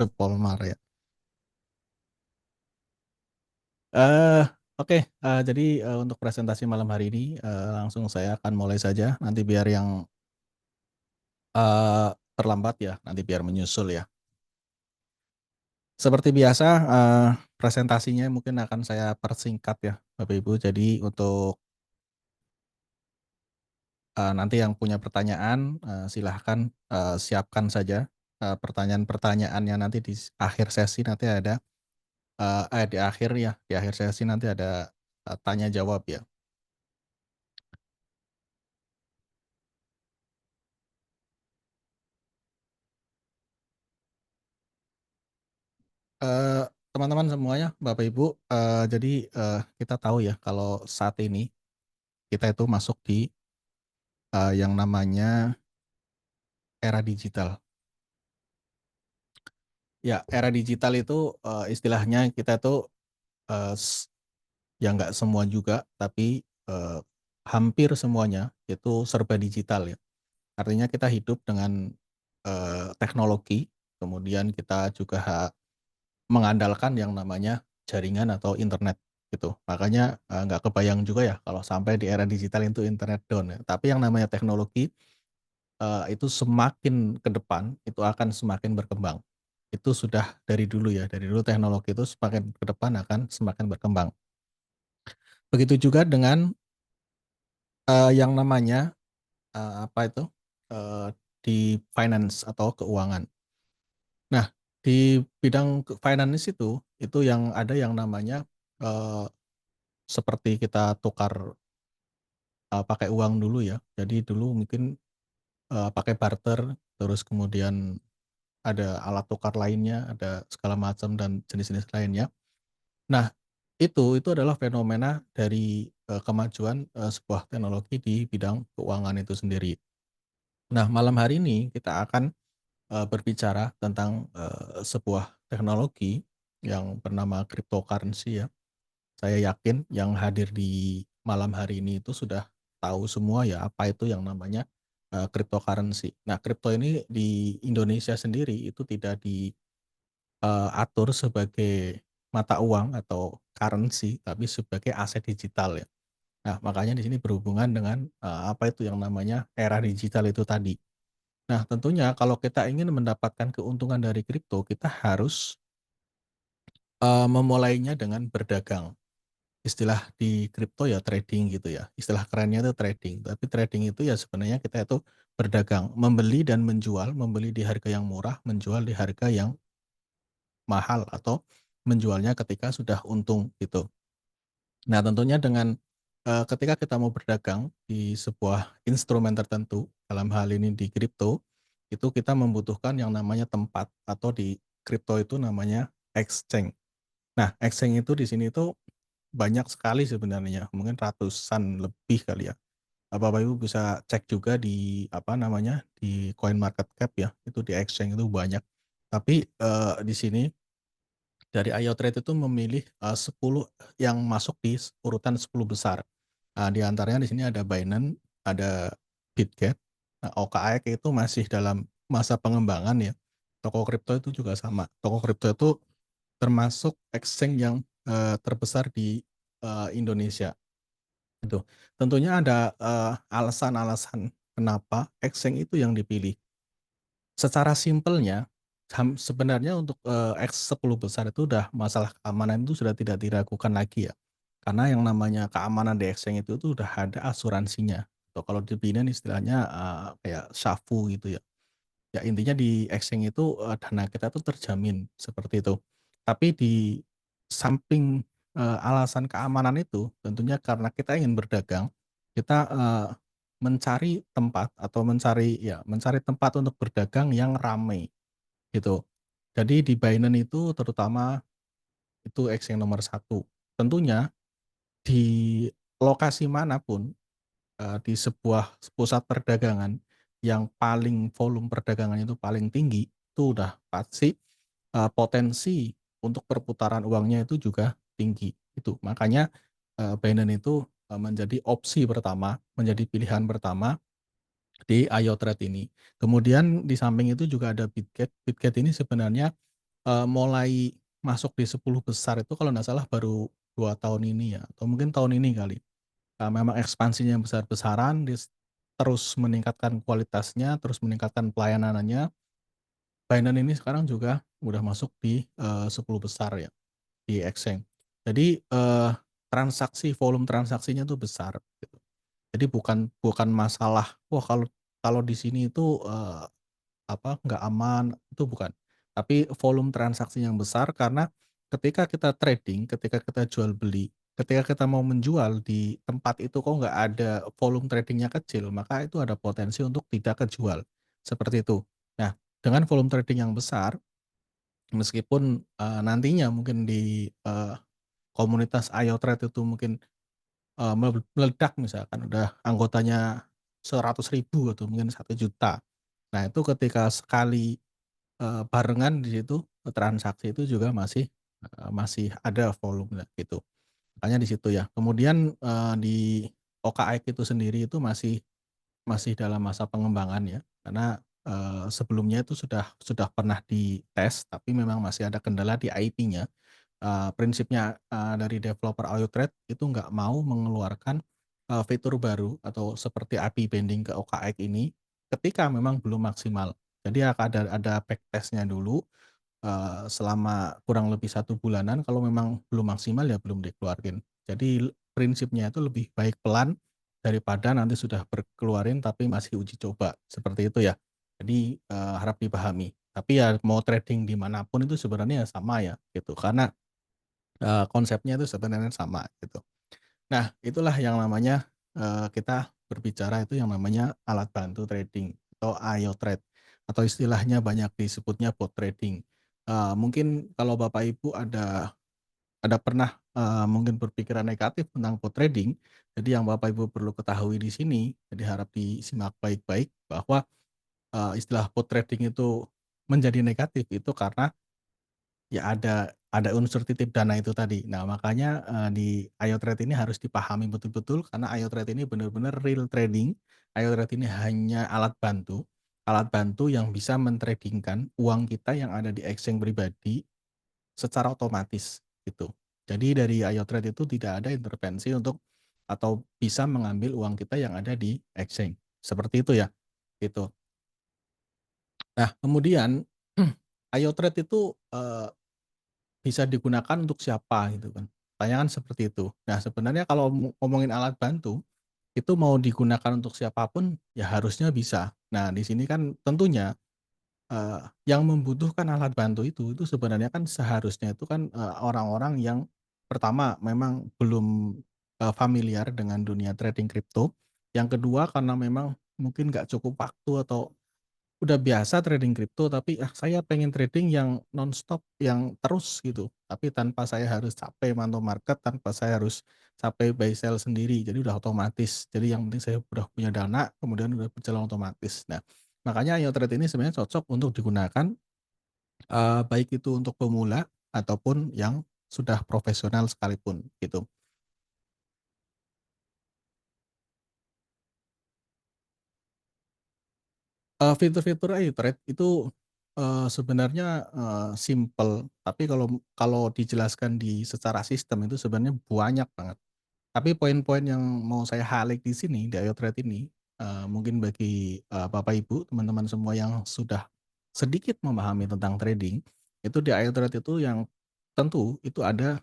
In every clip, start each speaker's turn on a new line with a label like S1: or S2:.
S1: The Polmar ya. Eh, oke, jadi untuk presentasi malam hari ini langsung saya akan mulai saja. Nanti biar yang terlambat ya, nanti biar menyusul ya. Seperti biasa, presentasinya mungkin akan saya persingkat ya, Bapak Ibu. Jadi untuk nanti yang punya pertanyaan, silahkan siapkan saja pertanyaan-pertanyaannya nanti di akhir sesi nanti ada di akhir ya, di akhir sesi nanti ada tanya jawab ya. Teman-teman semuanya, Bapak Ibu, jadi kita tahu ya kalau saat ini kita itu masuk di yang namanya era digital. Ya, era digital itu istilahnya kita tuh eh, s- ya nggak semua juga, tapi hampir semuanya itu serba digital ya. Artinya kita hidup dengan teknologi, kemudian kita juga mengandalkan yang namanya jaringan atau internet gitu. Makanya nggak kebayang juga ya kalau sampai di era digital itu internet down ya. Tapi yang namanya teknologi itu semakin ke depan itu akan semakin berkembang. Itu sudah dari dulu ya, dari dulu teknologi itu semakin ke depan akan semakin berkembang. Begitu juga dengan yang namanya apa itu eh, di finance atau keuangan. Nah, di bidang finance itu yang ada yang namanya eh, seperti kita tukar pakai uang dulu ya. Jadi dulu mungkin pakai barter, terus kemudian ada alat tukar lainnya, ada segala macam dan jenis-jenis lainnya. Nah, itu adalah fenomena dari kemajuan sebuah teknologi di bidang keuangan itu sendiri. Nah, malam hari ini kita akan berbicara tentang sebuah teknologi yang bernama cryptocurrency ya. Saya yakin yang hadir di malam hari ini itu sudah tahu semua ya apa itu yang namanya cryptocurrency. Nah, kripto ini di Indonesia sendiri itu tidak diatur sebagai mata uang atau currency, tapi sebagai aset digital ya. Nah, makanya di sini berhubungan dengan apa itu yang namanya era digital itu tadi. Nah, tentunya kalau kita ingin mendapatkan keuntungan dari kripto, kita harus memulainya dengan berdagang. Istilah di kripto ya trading gitu ya. Istilah kerennya itu trading. Tapi trading itu ya sebenarnya kita itu berdagang, membeli dan menjual, membeli di harga yang murah, menjual di harga yang mahal atau menjualnya ketika sudah untung gitu. Nah, tentunya dengan ketika kita mau berdagang di sebuah instrumen tertentu, dalam hal ini di kripto, itu kita membutuhkan yang namanya tempat atau di kripto itu namanya exchange. Nah, exchange itu di sini itu banyak sekali sebenarnya, mungkin ratusan lebih kali ya. Bapak Ibu bisa cek juga di apa namanya di Coin Market Cap ya, itu di exchange itu banyak. Tapi di sini dari IoTrade itu memilih 10 yang masuk di urutan 10 besar. Di antaranya di sini ada Binance, ada Bitget. Nah, OKX itu masih dalam masa pengembangan ya. Toko kripto itu juga sama. Toko kripto itu termasuk exchange yang terbesar di Indonesia. Itu. Tentunya ada alasan-alasan kenapa exchange itu yang dipilih. Secara simpelnya, sebenarnya untuk X10 besar itu udah masalah keamanan itu sudah tidak diragukan lagi ya. Karena yang namanya keamanan di exchange itu udah ada asuransinya. Atau kalau di Binance istilahnya kayak SAFU gitu ya. Ya intinya di exchange itu dana kita tuh terjamin seperti itu. Tapi di samping alasan keamanan itu tentunya karena kita ingin berdagang, kita mencari tempat atau mencari tempat untuk berdagang yang ramai gitu. Jadi di Binance itu terutama itu exchange nomor satu. Tentunya di lokasi manapun di sebuah pusat perdagangan yang paling volume perdagangan itu paling tinggi, itu udah pasti potensi untuk perputaran uangnya itu juga tinggi. Itu makanya Binance itu menjadi opsi pertama, menjadi pilihan pertama di IoTrade ini. Kemudian di samping itu juga ada Bitget. Bitget ini sebenarnya mulai masuk di 10 besar itu kalau nggak salah baru 2 tahun ini ya, atau mungkin tahun ini kali. Memang ekspansinya besar-besaran, terus meningkatkan kualitasnya, terus meningkatkan pelayanannya. Binance ini sekarang juga udah masuk di, 10 besar ya, di exchange. Jadi, volume transaksinya tuh besar gitu. Jadi bukan bukan masalah, wah kalau kalau di sini itu, nggak aman, itu bukan. Tapi volume transaksi yang besar karena ketika kita trading, ketika kita jual beli, ketika kita mau menjual di tempat itu kok nggak ada volume trading-nya kecil, maka itu ada potensi untuk tidak kejual, seperti itu. Nah, dengan volume trading yang besar, meskipun, nantinya mungkin di, komunitas Ayo Trade itu mungkin, meledak misalkan udah anggotanya 100.000 atau mungkin 1 juta. Nah, itu ketika sekali barengan di situ, transaksi itu juga masih ada volumenya gitu. Makanya di situ ya. Kemudian, di OKX itu sendiri itu masih masih dalam masa pengembangan ya, karena, sebelumnya itu sudah pernah dites, tapi memang masih ada kendala di IP-nya. Prinsipnya, dari developer Ayotrade itu nggak mau mengeluarkan, fitur baru atau seperti API binding ke OKX ini ketika memang belum maksimal. Jadi ada backtest-nya dulu, selama kurang lebih 1 bulanan, kalau memang belum maksimal ya belum dikeluarin. Jadi prinsipnya itu lebih baik pelan daripada nanti sudah keluarin tapi masih uji coba, seperti itu ya. Jadi, harap dipahami. Tapi ya mau trading di mana pun itu sebenarnya sama ya gitu, karena konsepnya itu sebenarnya sama gitu. Nah, itulah yang namanya, kita berbicara itu yang namanya alat bantu trading atau Ayo Trade atau istilahnya banyak disebutnya bot trading. Mungkin kalau Bapak Ibu ada pernah, mungkin berpikiran negatif tentang bot trading, jadi yang Bapak Ibu perlu ketahui di sini, jadi harap disimak baik-baik bahwa, istilah bot trading itu menjadi negatif itu karena ya ada unsur titip dana itu tadi. Nah makanya, di Ayo Trade ini harus dipahami betul-betul karena Ayo Trade ini benar-benar real trading. Ayo Trade ini hanya alat bantu yang bisa men-trading-kan uang kita yang ada di exchange pribadi secara otomatis gitu. Jadi dari Ayo Trade itu tidak ada intervensi untuk atau bisa mengambil uang kita yang ada di exchange, seperti itu ya, gitu. Nah kemudian Ayo Trade itu, bisa digunakan untuk siapa gitu kan, pertanyaan seperti itu. Nah sebenarnya kalau ngomongin alat bantu, itu mau digunakan untuk siapapun ya harusnya bisa. Nah di sini kan tentunya, yang membutuhkan alat bantu itu sebenarnya kan seharusnya itu kan, orang-orang yang pertama memang belum, familiar dengan dunia trading kripto, yang kedua karena memang mungkin nggak cukup waktu atau udah biasa trading kripto tapi, saya pengen trading yang nonstop, yang terus gitu, tapi tanpa saya harus capek mantau market, tanpa saya harus capek buy sell sendiri, jadi udah otomatis. Jadi yang penting saya udah punya dana, kemudian udah berjalan otomatis. Nah, makanya Ayo Trade ini sebenarnya cocok untuk digunakan, baik itu untuk pemula ataupun yang sudah profesional sekalipun, gitu. Fitur-fitur iTrade itu, sebenarnya, simpel, tapi kalau kalau dijelaskan secara sistem itu sebenarnya banyak banget. Tapi poin-poin yang mau saya highlight di sini, di iTrade ini, mungkin bagi, Bapak Ibu, teman-teman semua yang sudah sedikit memahami tentang trading, itu di iTrade itu yang tentu itu ada,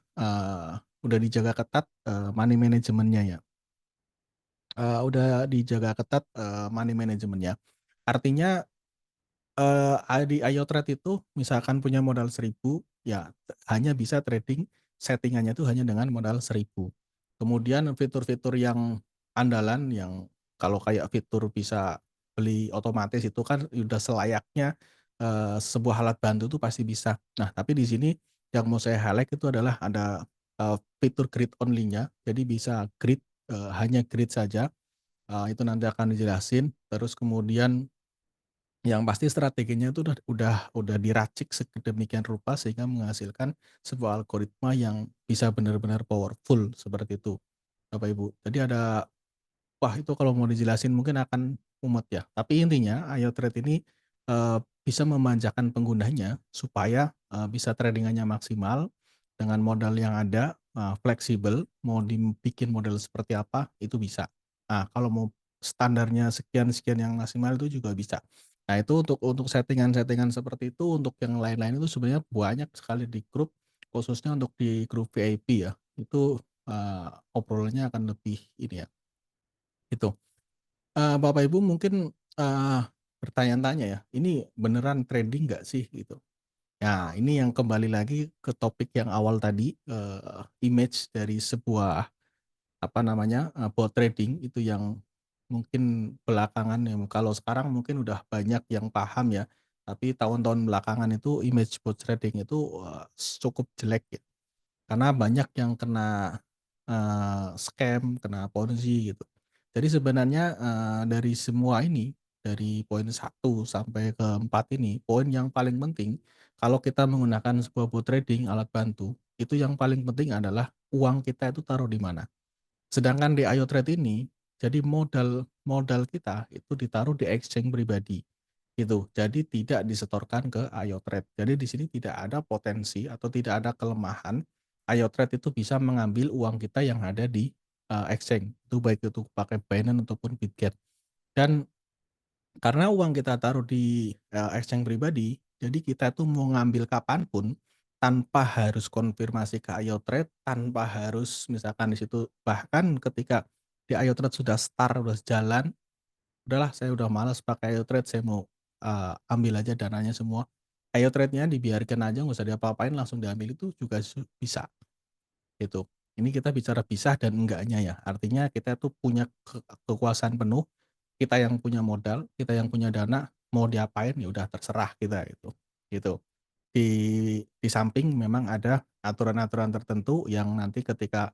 S1: udah dijaga ketat, money management-nya ya. Udah dijaga ketat, money management-nya. Artinya di Ayo Trade itu misalkan punya modal 1.000 ya hanya bisa trading settingannya itu hanya dengan modal 1.000. Kemudian fitur-fitur yang andalan yang kalau kayak fitur bisa beli otomatis itu kan udah selayaknya, sebuah alat bantu itu pasti bisa. Nah tapi di sini yang mau saya highlight itu adalah ada, fitur grid only-nya. Jadi bisa grid, hanya grid saja, itu nanti akan dijelasin. Terus kemudian yang pasti strateginya itu udah diracik sedemikian rupa sehingga menghasilkan sebuah algoritma yang bisa benar-benar powerful seperti itu, Bapak Ibu. Jadi wah itu kalau mau dijelasin mungkin akan mumet ya. Tapi intinya Ayo Trade ini, bisa memanjakan penggunanya supaya, bisa trading-nya maksimal dengan modal yang ada, fleksibel, mau dibikin model seperti apa, itu bisa. Nah, kalau mau standarnya sekian-sekian yang maksimal itu juga bisa. Nah, itu untuk settingan-settingan seperti itu, untuk yang lain-lain itu sebenarnya banyak sekali di grup, khususnya untuk di grup VIP ya, itu, obrolannya akan lebih ini ya, gitu. Bapak Ibu mungkin, bertanya-tanya ya, "Ini beneran trading nggak sih?" Gitu. Nah, ini yang kembali lagi ke topik yang awal tadi, image dari sebuah, apa namanya, bot trading itu yang mungkin belakangan ya, kalau sekarang mungkin udah banyak yang paham ya, tapi tahun-tahun belakangan itu image bot trading itu, cukup jelek ya. Karena banyak yang kena, scam, kena ponzi gitu. Jadi sebenarnya, dari semua ini, dari poin 1 sampai ke 4 ini, poin yang paling penting kalau kita menggunakan sebuah bot trading, alat bantu, itu yang paling penting adalah uang kita itu taruh di mana. Sedangkan di Ayo Trade ini, jadi modal modal kita itu ditaruh di exchange pribadi, gitu. Jadi tidak disetorkan ke Ayo Trade. Jadi di sini tidak ada potensi atau tidak ada kelemahan, Ayo Trade itu bisa mengambil uang kita yang ada di, exchange. Itu baik itu pakai Binance ataupun Bitget. Dan karena uang kita taruh di, exchange pribadi, jadi kita tuh mau ngambil kapan pun, tanpa harus konfirmasi ke Ayo Trade, tanpa harus misalkan di situ bahkan ketika di Ayo Trade sudah start, udah jalan, "Udahlah saya udah malas pakai Ayo Trade, saya mau, ambil aja dananya semua." Ayo Trade-nya dibiarkan aja nggak usah diapa-apain langsung diambil itu juga bisa, gitu. Ini kita bicara bisa dan enggaknya ya, artinya kita tuh punya kekuasaan penuh, kita yang punya modal, kita yang punya dana, mau diapain ya udah terserah kita gitu, gitu. Di samping memang ada aturan-aturan tertentu yang nanti ketika,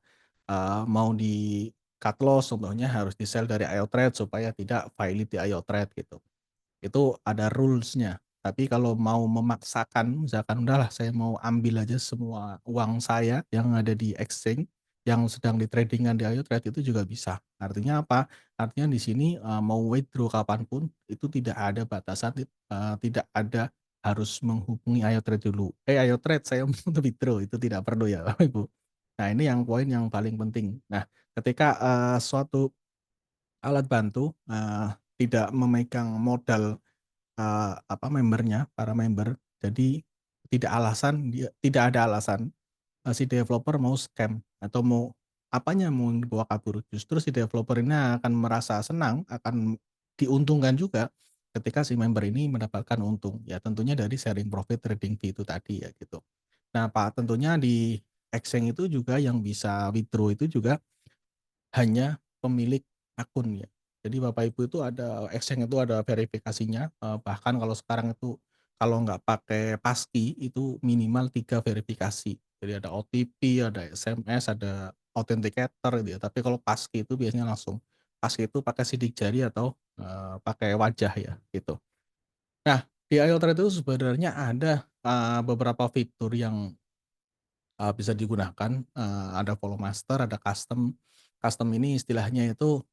S1: mau di-cut loss contohnya harus di-sell dari Ayo Trade supaya tidak violate di Ayo Trade gitu. Itu ada rules-nya. Tapi kalau mau memaksakan, misalkan, "Udahlah saya mau ambil aja semua uang saya yang ada di exchange, yang sedang di-trading-an di Ayo Trade," itu juga bisa. Artinya apa? Artinya di sini, mau withdraw kapan pun, itu tidak ada batasan, tidak ada harus menghubungi Ayo Trade dulu, Ayo Trade saya mau withdraw," itu tidak perlu ya Bapak Ibu. Nah ini yang poin yang paling penting. Nah ketika, suatu alat bantu, tidak memegang modal, apa, membernya, para member. Jadi tidak ada alasan, si developer mau scam atau mau apanya, mau dibawa kabur. Justru si developer ini akan merasa senang, akan diuntungkan juga ketika si member ini mendapatkan untung. Ya tentunya dari sharing profit trading fee itu tadi ya gitu. Nah Pak, tentunya di exchange itu juga yang bisa withdraw itu juga hanya pemilik akun ya. Jadi Bapak Ibu itu ada exchange itu ada verifikasinya, bahkan kalau sekarang itu kalau nggak pakai Passkey itu minimal 3 verifikasi. Jadi ada OTP, ada SMS, ada authenticator gitu ya. Tapi kalau Passkey itu biasanya langsung. Passkey itu pakai sidik jari atau, pakai wajah ya gitu. Nah di iOTrade itu sebenarnya ada, beberapa fitur yang bisa digunakan, ada follow master, ada custom. Custom ini istilahnya itu,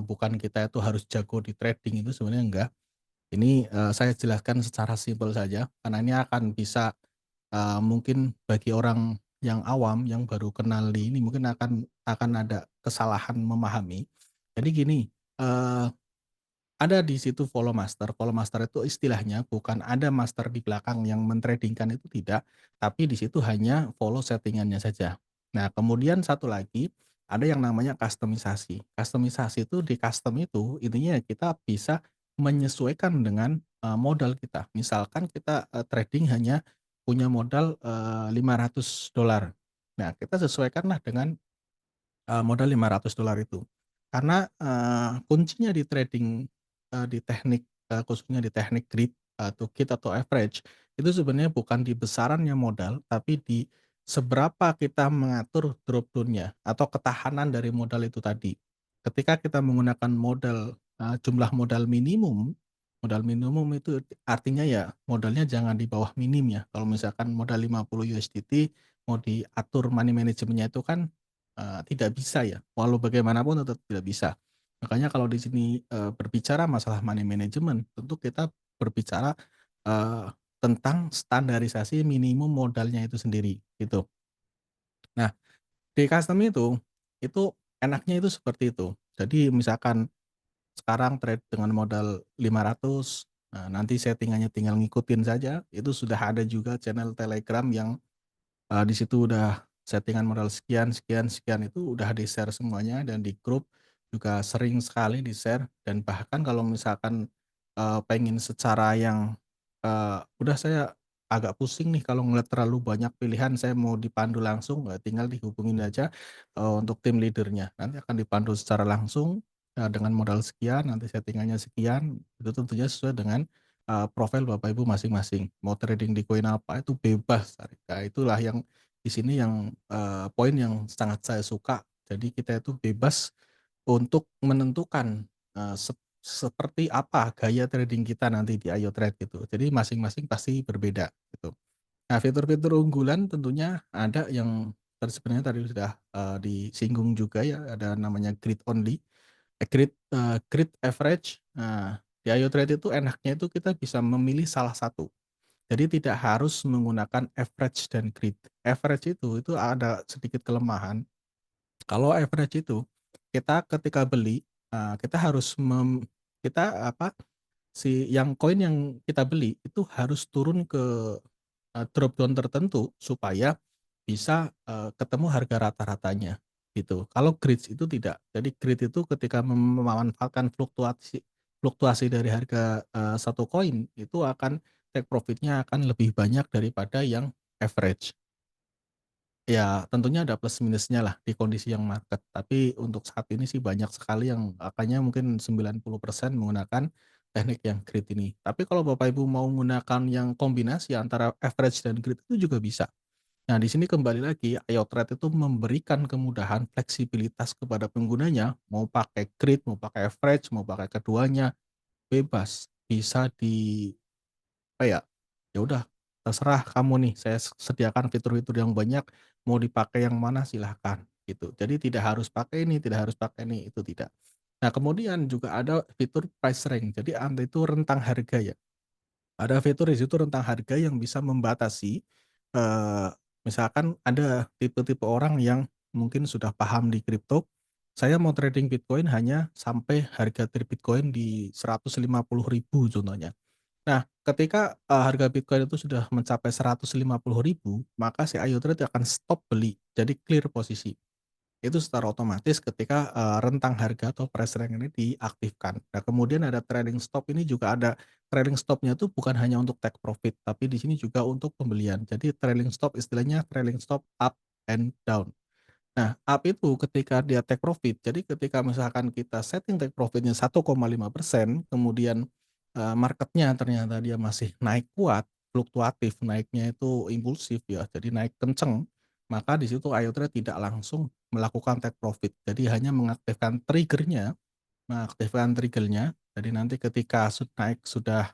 S1: bukan kita itu harus jago di trading itu sebenarnya enggak. Ini, saya jelaskan secara simpel saja, karena ini akan bisa, mungkin bagi orang yang awam, yang baru kenal di ini mungkin akan ada kesalahan memahami. Jadi gini, eee ada di situ follow master. Follow master itu istilahnya bukan ada master di belakang yang men-trading-kan itu tidak, tapi di situ hanya follow settingannya saja. Nah, kemudian satu lagi, ada yang namanya kustomisasi. Kustomisasi itu di custom itu intinya kita bisa menyesuaikan dengan, modal kita. Misalkan kita, trading hanya punya modal, $500. Nah, kita sesuaikanlah dengan modal $500 itu. Karena, kuncinya di trading, di teknik, khususnya di teknik grid atau kit atau average, itu sebenarnya bukan di besarannya modal, tapi di seberapa kita mengatur drop down-nya atau ketahanan dari modal itu tadi. Ketika kita menggunakan modal, jumlah modal minimum itu artinya ya modalnya jangan di bawah minim ya. Kalau misalkan modal $50 mau diatur money management-nya itu kan tidak bisa ya, walau bagaimanapun tetap tidak bisa. Makanya kalau di sini, berbicara masalah money management, tentu kita berbicara, eee, tentang standarisasi minimum modalnya itu sendiri, gitu. Nah, di custom itu enaknya itu seperti itu. Jadi misalkan sekarang trade dengan modal 500, nah nanti settingannya tinggal ngikutin saja, itu sudah ada juga channel Telegram yang di situ udah settingan modal sekian sekian sekian itu udah di-share semuanya dan di grup juga sering sekali di-share dan bahkan kalau misalkan, pengen secara yang, udah saya agak pusing nih kalau ngeliat terlalu banyak pilihan saya mau dipandu langsung, tinggal dihubungin aja, untuk tim leader-nya. Nanti akan dipandu secara langsung, dengan modal sekian, nanti settingannya sekian, itu tentunya sesuai dengan, profil Bapak Ibu masing-masing. Mau trading di koin apa itu bebas, nah itulah yang di sini yang, poin yang sangat saya suka. Jadi kita itu bebas untuk menentukan, seperti apa gaya trading kita nanti di Ayo Trade gitu. Jadi masing-masing pasti berbeda gitu. Nah fitur-fitur unggulan tentunya ada yang sebenarnya tadi sudah, disinggung juga ya, ada namanya grid only, grid average. Nah di Ayo Trade itu enaknya itu kita bisa memilih salah satu. Jadi tidak harus menggunakan average dan grid. Average itu ada sedikit kelemahan. Kalau average itu, kita ketika beli, kita harus kita apa, yang koin yang kita beli itu harus turun ke, drop down tertentu supaya bisa, ketemu harga rata-ratanya, gitu. Kalau grid itu tidak. Jadi grid itu ketika memanfaatkan fluktuasi fluktuasi dari harga, satu koin, itu akan take profit-nya akan lebih banyak daripada yang average. Ya, tentunya ada plus minusnya lah di kondisi yang market, tapi untuk saat ini sih banyak sekali yang angkanya mungkin 90% menggunakan teknik yang grid ini. Tapi kalau Bapak Ibu mau menggunakan yang kombinasi antara average dan grid itu juga bisa. Nah, di sini kembali lagi, iOTrade itu memberikan kemudahan fleksibilitas kepada penggunanya, mau pakai grid, mau pakai average, mau pakai keduanya, bebas. Bisa apa ya, ya udah terserah kamu nih, saya sediakan fitur-fitur yang banyak, mau dipakai yang mana silahkan, gitu. Jadi tidak harus pakai ini, tidak harus pakai ini, itu tidak. Nah, kemudian juga ada fitur price range, jadi Anda itu rentang harga ya. Ada fitur di situ rentang harga yang bisa membatasi, misalkan ada tipe-tipe orang yang mungkin sudah paham di kripto, saya mau trading Bitcoin hanya sampai harga Bitcoin di 150.000 contohnya. Nah, ketika, harga Bitcoin itu sudah mencapai 150.000, maka si Ayo Trade akan stop beli, jadi clear posisi. Itu secara otomatis ketika, rentang harga atau price range ini diaktifkan. Nah, kemudian ada trailing stop ini juga ada trailing stop-nya tuh bukan hanya untuk take profit, tapi di sini juga untuk pembelian. Jadi trailing stop istilahnya trailing stop up and down. Nah, up itu ketika dia take profit, jadi ketika misalkan kita setting take profit-nya 1,5%, kemudian, marketnya ternyata dia masih naik kuat, fluktuatif, naiknya itu impulsif ya, jadi naik kenceng, maka di situ Ayo Trade tidak langsung melakukan take profit. Jadi hanya mengaktifkan trigger-nya, jadi nanti ketika naik sudah,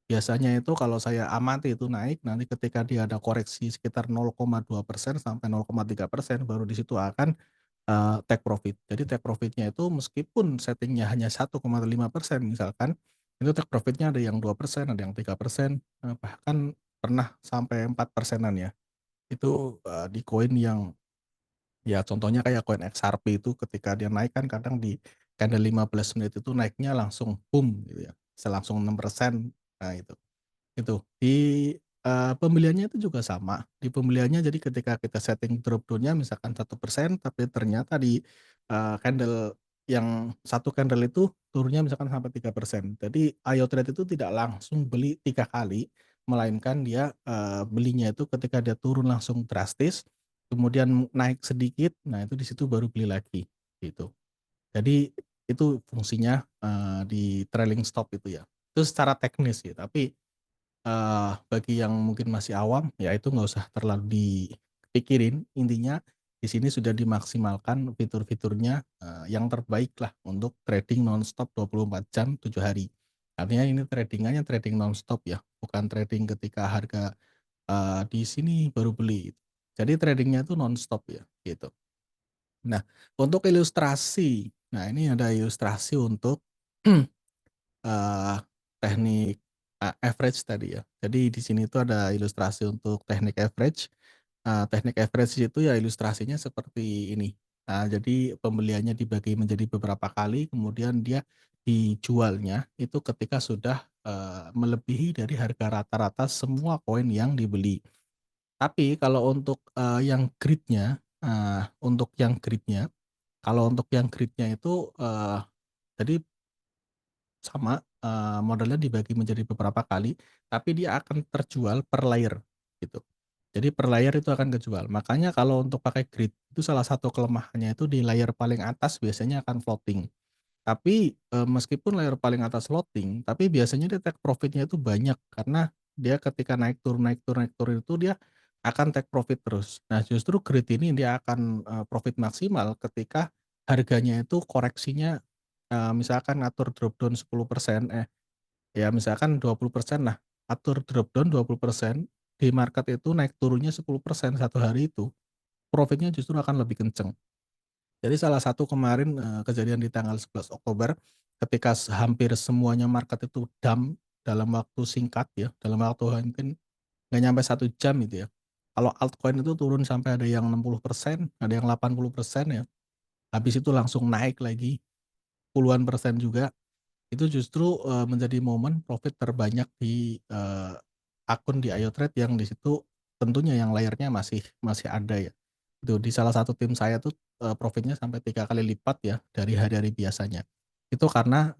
S1: biasanya itu kalau saya amati itu naik, nanti ketika dia ada koreksi sekitar 0,2% sampai 0,3% baru di situ akan, take profit. Jadi take profit-nya itu meskipun setting-nya hanya 1,5% misalkan, itu take profit-nya ada yang 2%, ada yang 3%, bahkan pernah sampai 4%-an ya. Itu, di koin yang ya contohnya kayak koin XRP itu ketika dia naik kan kadang di candle 15 menit itu naiknya langsung boom gitu ya, bisa langsung 6%. Nah itu. Itu. Di, pembeliannya itu juga sama. Di pembeliannya jadi ketika kita setting drop down-nya misalkan 1% tapi ternyata di, candle yang satu candle itu turunnya misalkan sampai 3%. Jadi Ayo Trade itu tidak langsung beli 3 kali, melainkan dia, belinya itu ketika dia turun langsung drastis, kemudian naik sedikit, nah itu di situ baru beli lagi, gitu. Jadi itu fungsinya, di trailing stop itu ya. Itu secara teknis sih, tapi bagi yang mungkin masih awam, ya itu nggak usah terlalu dipikirin, intinya di sini sudah dimaksimalkan fitur-fiturnya, yang terbaik lah untuk trading nonstop 24 jam 7 hari. Artinya ini trading-nya trading nonstop ya, bukan trading ketika harga, di sini baru beli. Jadi trading-nya itu nonstop ya, gitu. Nah, untuk ilustrasi, nah ini ada ilustrasi untuk, eee, teknik Average tadi ya. Jadi di sini tuh ada ilustrasi untuk teknik average. Teknik average itu ya ilustrasinya seperti ini. Jadi pembeliannya dibagi menjadi beberapa kali, kemudian dia dijualnya itu ketika sudah, melebihi dari harga rata-rata semua koin yang dibeli. Tapi kalau untuk, yang grid-nya, untuk yang grid-nya, kalau untuk yang grid-nya itu, jadi sama, modalnya dibagi menjadi beberapa kali, tapi dia akan terjual per layer, gitu. Jadi per layer itu akan kejual. Makanya kalau untuk pakai grid, itu salah satu kelemahannya itu di layer paling atas biasanya akan floating. Tapi, meskipun layer paling atas floating, tapi biasanya dia take profit-nya itu banyak, karena dia ketika naik turun naik turun naik turun itu dia akan take profit terus. Nah justru grid ini dia akan, profit maksimal ketika harganya itu koreksinya, misalkan ngatur drop down 10%, ya misalkan 20% lah, atur drop down 20%, di market itu naik turunnya 10% satu hari itu, profitnya justru akan lebih kenceng. Jadi salah satu kemarin, kejadian di tanggal 11 Oktober, ketika hampir semuanya market itu dump dalam waktu singkat ya, dalam waktu mungkin nggak nyampe 1 jam itu ya. Kalau altcoin itu turun sampai ada yang 60%, ada yang 80% ya, habis itu langsung naik lagi puluhan persen juga. Itu justru, menjadi momen profit terbanyak di, akun di Ayo-Trade yang di situ tentunya yang layernya masih masih ada ya. Itu di salah satu tim saya tuh, profitnya sampai 3 kali lipat ya dari hari-hari biasanya. Itu karena,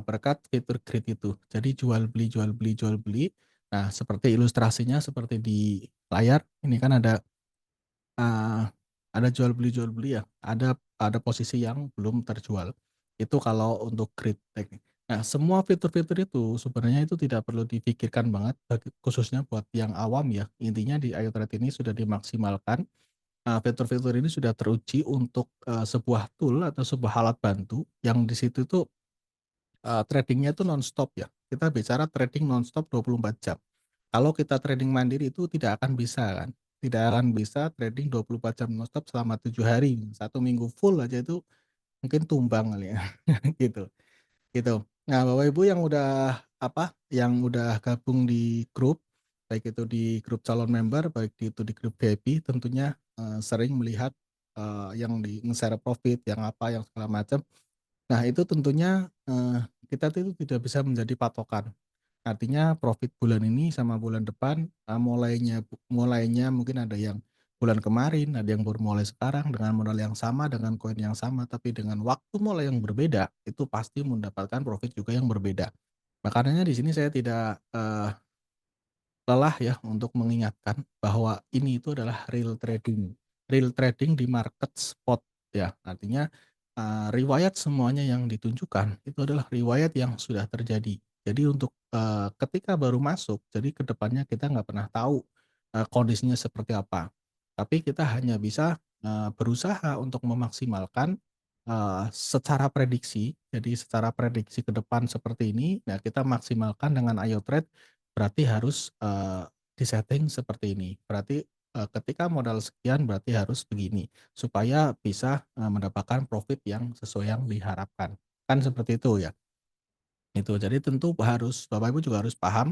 S1: berkat fitur grid itu. Jadi jual beli jual beli jual beli. Nah seperti ilustrasinya seperti di layar, ini kan Eee, ada jual beli ya, ada posisi yang belum terjual. Itu kalau untuk grid teknik. Nah, semua fitur-fitur itu sebenarnya itu tidak perlu difikirkan banget khususnya buat yang awam ya. Intinya di iTrade ini sudah dimaksimalkan, fitur-fitur ini sudah teruji untuk, sebuah tool atau sebuah alat bantu yang di situ tuh, trading-nya itu nonstop ya. Kita bicara trading nonstop 24 jam. Kalau kita trading mandiri itu tidak akan bisa kan, tidak akan bisa trading 24 jam nonstop selama 7 hari, 1 minggu full aja itu mungkin tumbang kali ya, gitu gitu. Nah, Bapak Ibu yang udah yang udah gabung di grup, baik itu di grup calon member, baik itu di grup VIP tentunya, sering melihat, yang di nge-share profit, yang apa, yang segala macam. Nah, itu tentunya, kita tuh tidak bisa menjadi patokan. Artinya profit bulan ini sama bulan depan, mulainya mungkin ada yang bulan kemarin, ada yang baru mulai sekarang dengan modal yang sama, dengan koin yang sama, tapi dengan waktu mulai yang berbeda, itu pasti mendapatkan profit juga yang berbeda. Makanya di sini saya tidak, lelah ya untuk mengingatkan bahwa ini itu adalah real trading. Real trading di market spot ya, artinya, riwayat semuanya yang ditunjukkan itu adalah riwayat yang sudah terjadi. Jadi untuk, ketika baru masuk, jadi ke depannya kita nggak pernah tahu, kondisinya seperti apa. Tapi kita hanya bisa, berusaha untuk memaksimalkan, secara prediksi. Jadi secara prediksi ke depan seperti ini, nah kita maksimalkan dengan Ayo Trade. Berarti harus, di-setting seperti ini. Berarti, ketika modal sekian berarti harus begini, supaya bisa, mendapatkan profit yang sesuai yang diharapkan. Kan seperti itu ya. Itu, jadi tentu Bapak Ibu juga harus paham,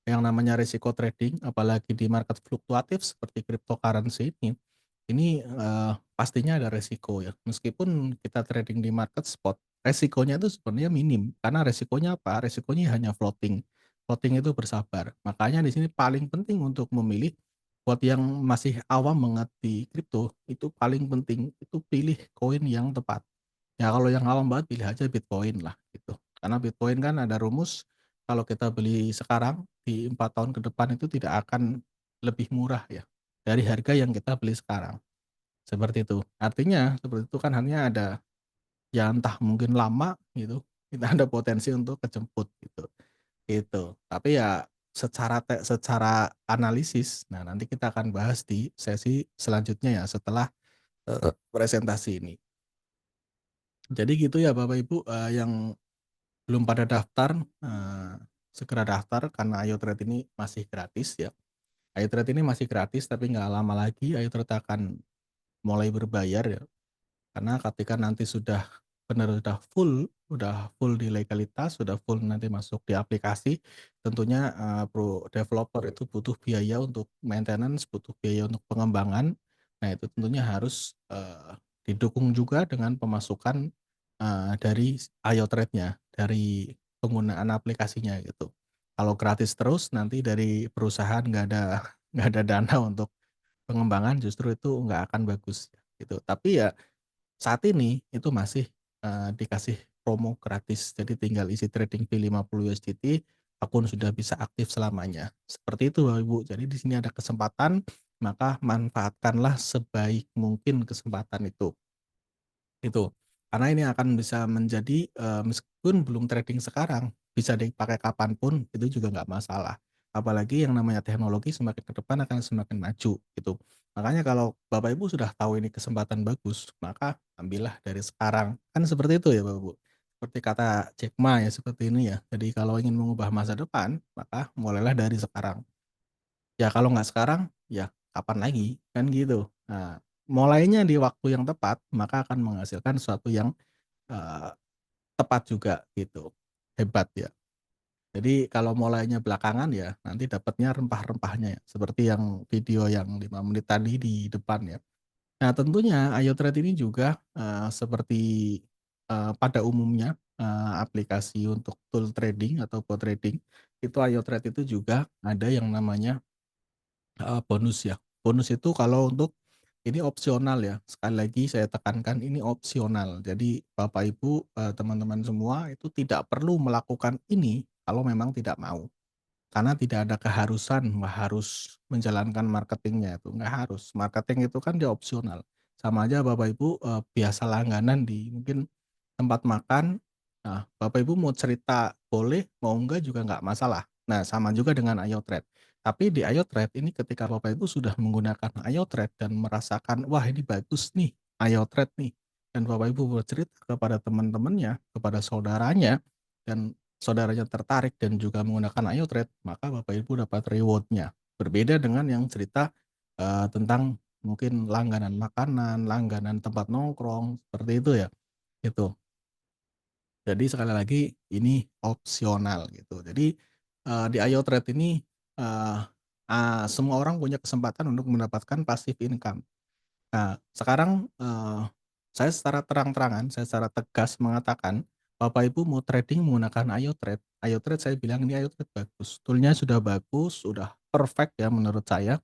S1: yang namanya risiko trading apalagi di market fluktuatif seperti cryptocurrency ini, pastinya ada resiko ya. Meskipun kita trading di market spot, resikonya itu sebenarnya minim, karena resikonya apa? Resikonya hanya floating. Floating itu bersabar. Makanya di sini paling penting untuk memilih, buat yang masih awam banget di kripto, itu paling penting itu pilih koin yang tepat. Ya kalau yang awam banget pilih aja Bitcoin lah gitu. Karena Bitcoin kan ada rumus, kalau kita beli sekarang, di 4 tahun ke depan itu tidak akan lebih murah ya, dari harga yang kita beli sekarang. Seperti itu. Artinya seperti itu kan hanya ada, ya entah mungkin lama gitu, kita ada potensi untuk kejemput gitu, gitu. Tapi ya secara analisis, nah nanti kita akan bahas di sesi selanjutnya ya setelah, presentasi ini. Jadi gitu ya Bapak Ibu, yang belum pada daftar, segera daftar karena Ayo Trade ini masih gratis ya. Ayo Trade ini masih gratis tapi nggak lama lagi Ayo Trade akan mulai berbayar ya. Karena ketika nanti sudah, benar udah full di legalitas, sudah full nanti masuk di aplikasi, tentunya, developer itu butuh biaya untuk maintenance, butuh biaya untuk pengembangan. Nah, itu tentunya harus, didukung juga dengan pemasukan, dari iOTrade-nya, dari penggunaan aplikasinya gitu. Kalau gratis terus nanti dari perusahaan nggak ada nggak ada dana untuk pengembangan, justru itu nggak akan bagus gitu. Tapi ya saat ini itu masih, dikasih promo gratis, jadi tinggal isi trading fee $50, akun sudah bisa aktif selamanya. Seperti itu Bapak Ibu. Jadi di sini ada kesempatan, maka manfaatkanlah sebaik mungkin kesempatan itu. Itu. Karena ini akan bisa menjadi, meskipun belum trading sekarang, bisa dipakai kapan pun itu juga nggak masalah. Apalagi yang namanya teknologi semakin ke depan akan semakin maju gitu. Makanya kalau Bapak Ibu sudah tahu ini kesempatan bagus, maka ambillah dari sekarang. Kan seperti itu ya Bapak Ibu. Seperti kata Jack Ma ya seperti ini ya. Jadi kalau ingin mengubah masa depan, maka mulailah dari sekarang. Ya kalau nggak sekarang, ya kapan lagi, kan gitu. Nah, mulainya di waktu yang tepat, maka akan menghasilkan sesuatu yang, eee, tepat juga gitu. Hebat ya. Jadi kalau mulainya belakangan ya nanti dapatnya rempah-rempahnya ya, seperti yang video yang 5 menit tadi di depan ya. Nah tentunya iOTrade ini juga, seperti, pada umumnya, aplikasi untuk tool trading atau bot trading, itu iOTrade itu juga ada yang namanya bonus ya. Bonus itu kalau untuk ini opsional ya, sekali lagi saya tekankan ini opsional. Jadi Bapak Ibu, teman-teman semua itu tidak perlu melakukan ini kalau memang tidak mau. Karena tidak ada keharusan harus menjalankan marketingnya itu, nggak harus. Marketing itu kan dia opsional. Sama aja Bapak Ibu, biasa langganan di mungkin tempat makan, nah Bapak Ibu mau cerita boleh, mau enggak juga nggak masalah. Nah sama juga dengan iOTrade. Tapi di iOTrade ini ketika Bapak Ibu sudah menggunakan iOTrade dan merasakan, wah ini bagus nih iOTrade nih, dan Bapak Ibu bercerita kepada teman-temannya, kepada saudaranya, dan saudaranya tertarik dan juga menggunakan iOTrade, maka Bapak Ibu dapat reward-nya. Berbeda dengan yang cerita, tentang mungkin langganan makanan, langganan tempat nongkrong, seperti itu ya, gitu. Jadi sekali lagi ini opsional gitu. Jadi, di iOTrade ini, eee semua orang punya kesempatan untuk mendapatkan passive income. Nah, sekarang, saya secara terang-terangan, saya secara tegas mengatakan, Bapak Ibu mau trading menggunakan iOTrade, iOTrade saya bilang ini iOTrade bagus, tool-nya sudah bagus, sudah perfect ya menurut saya.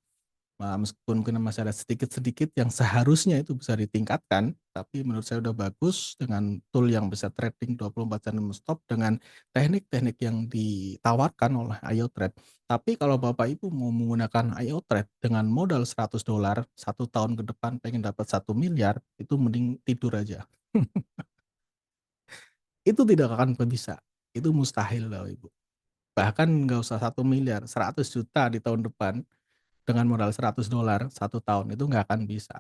S1: Meskipun mungkin masih ada sedikit-sedikit yang seharusnya itu bisa ditingkatkan, tapi menurut saya udah bagus dengan tool yang bisa trading 24 jam non-stop dengan teknik-teknik yang ditawarkan oleh iOTrade. Tapi kalau Bapak Ibu mau menggunakan iOTrade dengan modal $100, 1 tahun ke depan pengen dapat 1 miliar, itu mending tidur aja. Itu tidak akan bisa, itu mustahil Bapak Ibu. Bahkan nggak usah 1 miliar, 100 juta di tahun depan dengan modal $100 1 tahun itu nggak akan bisa.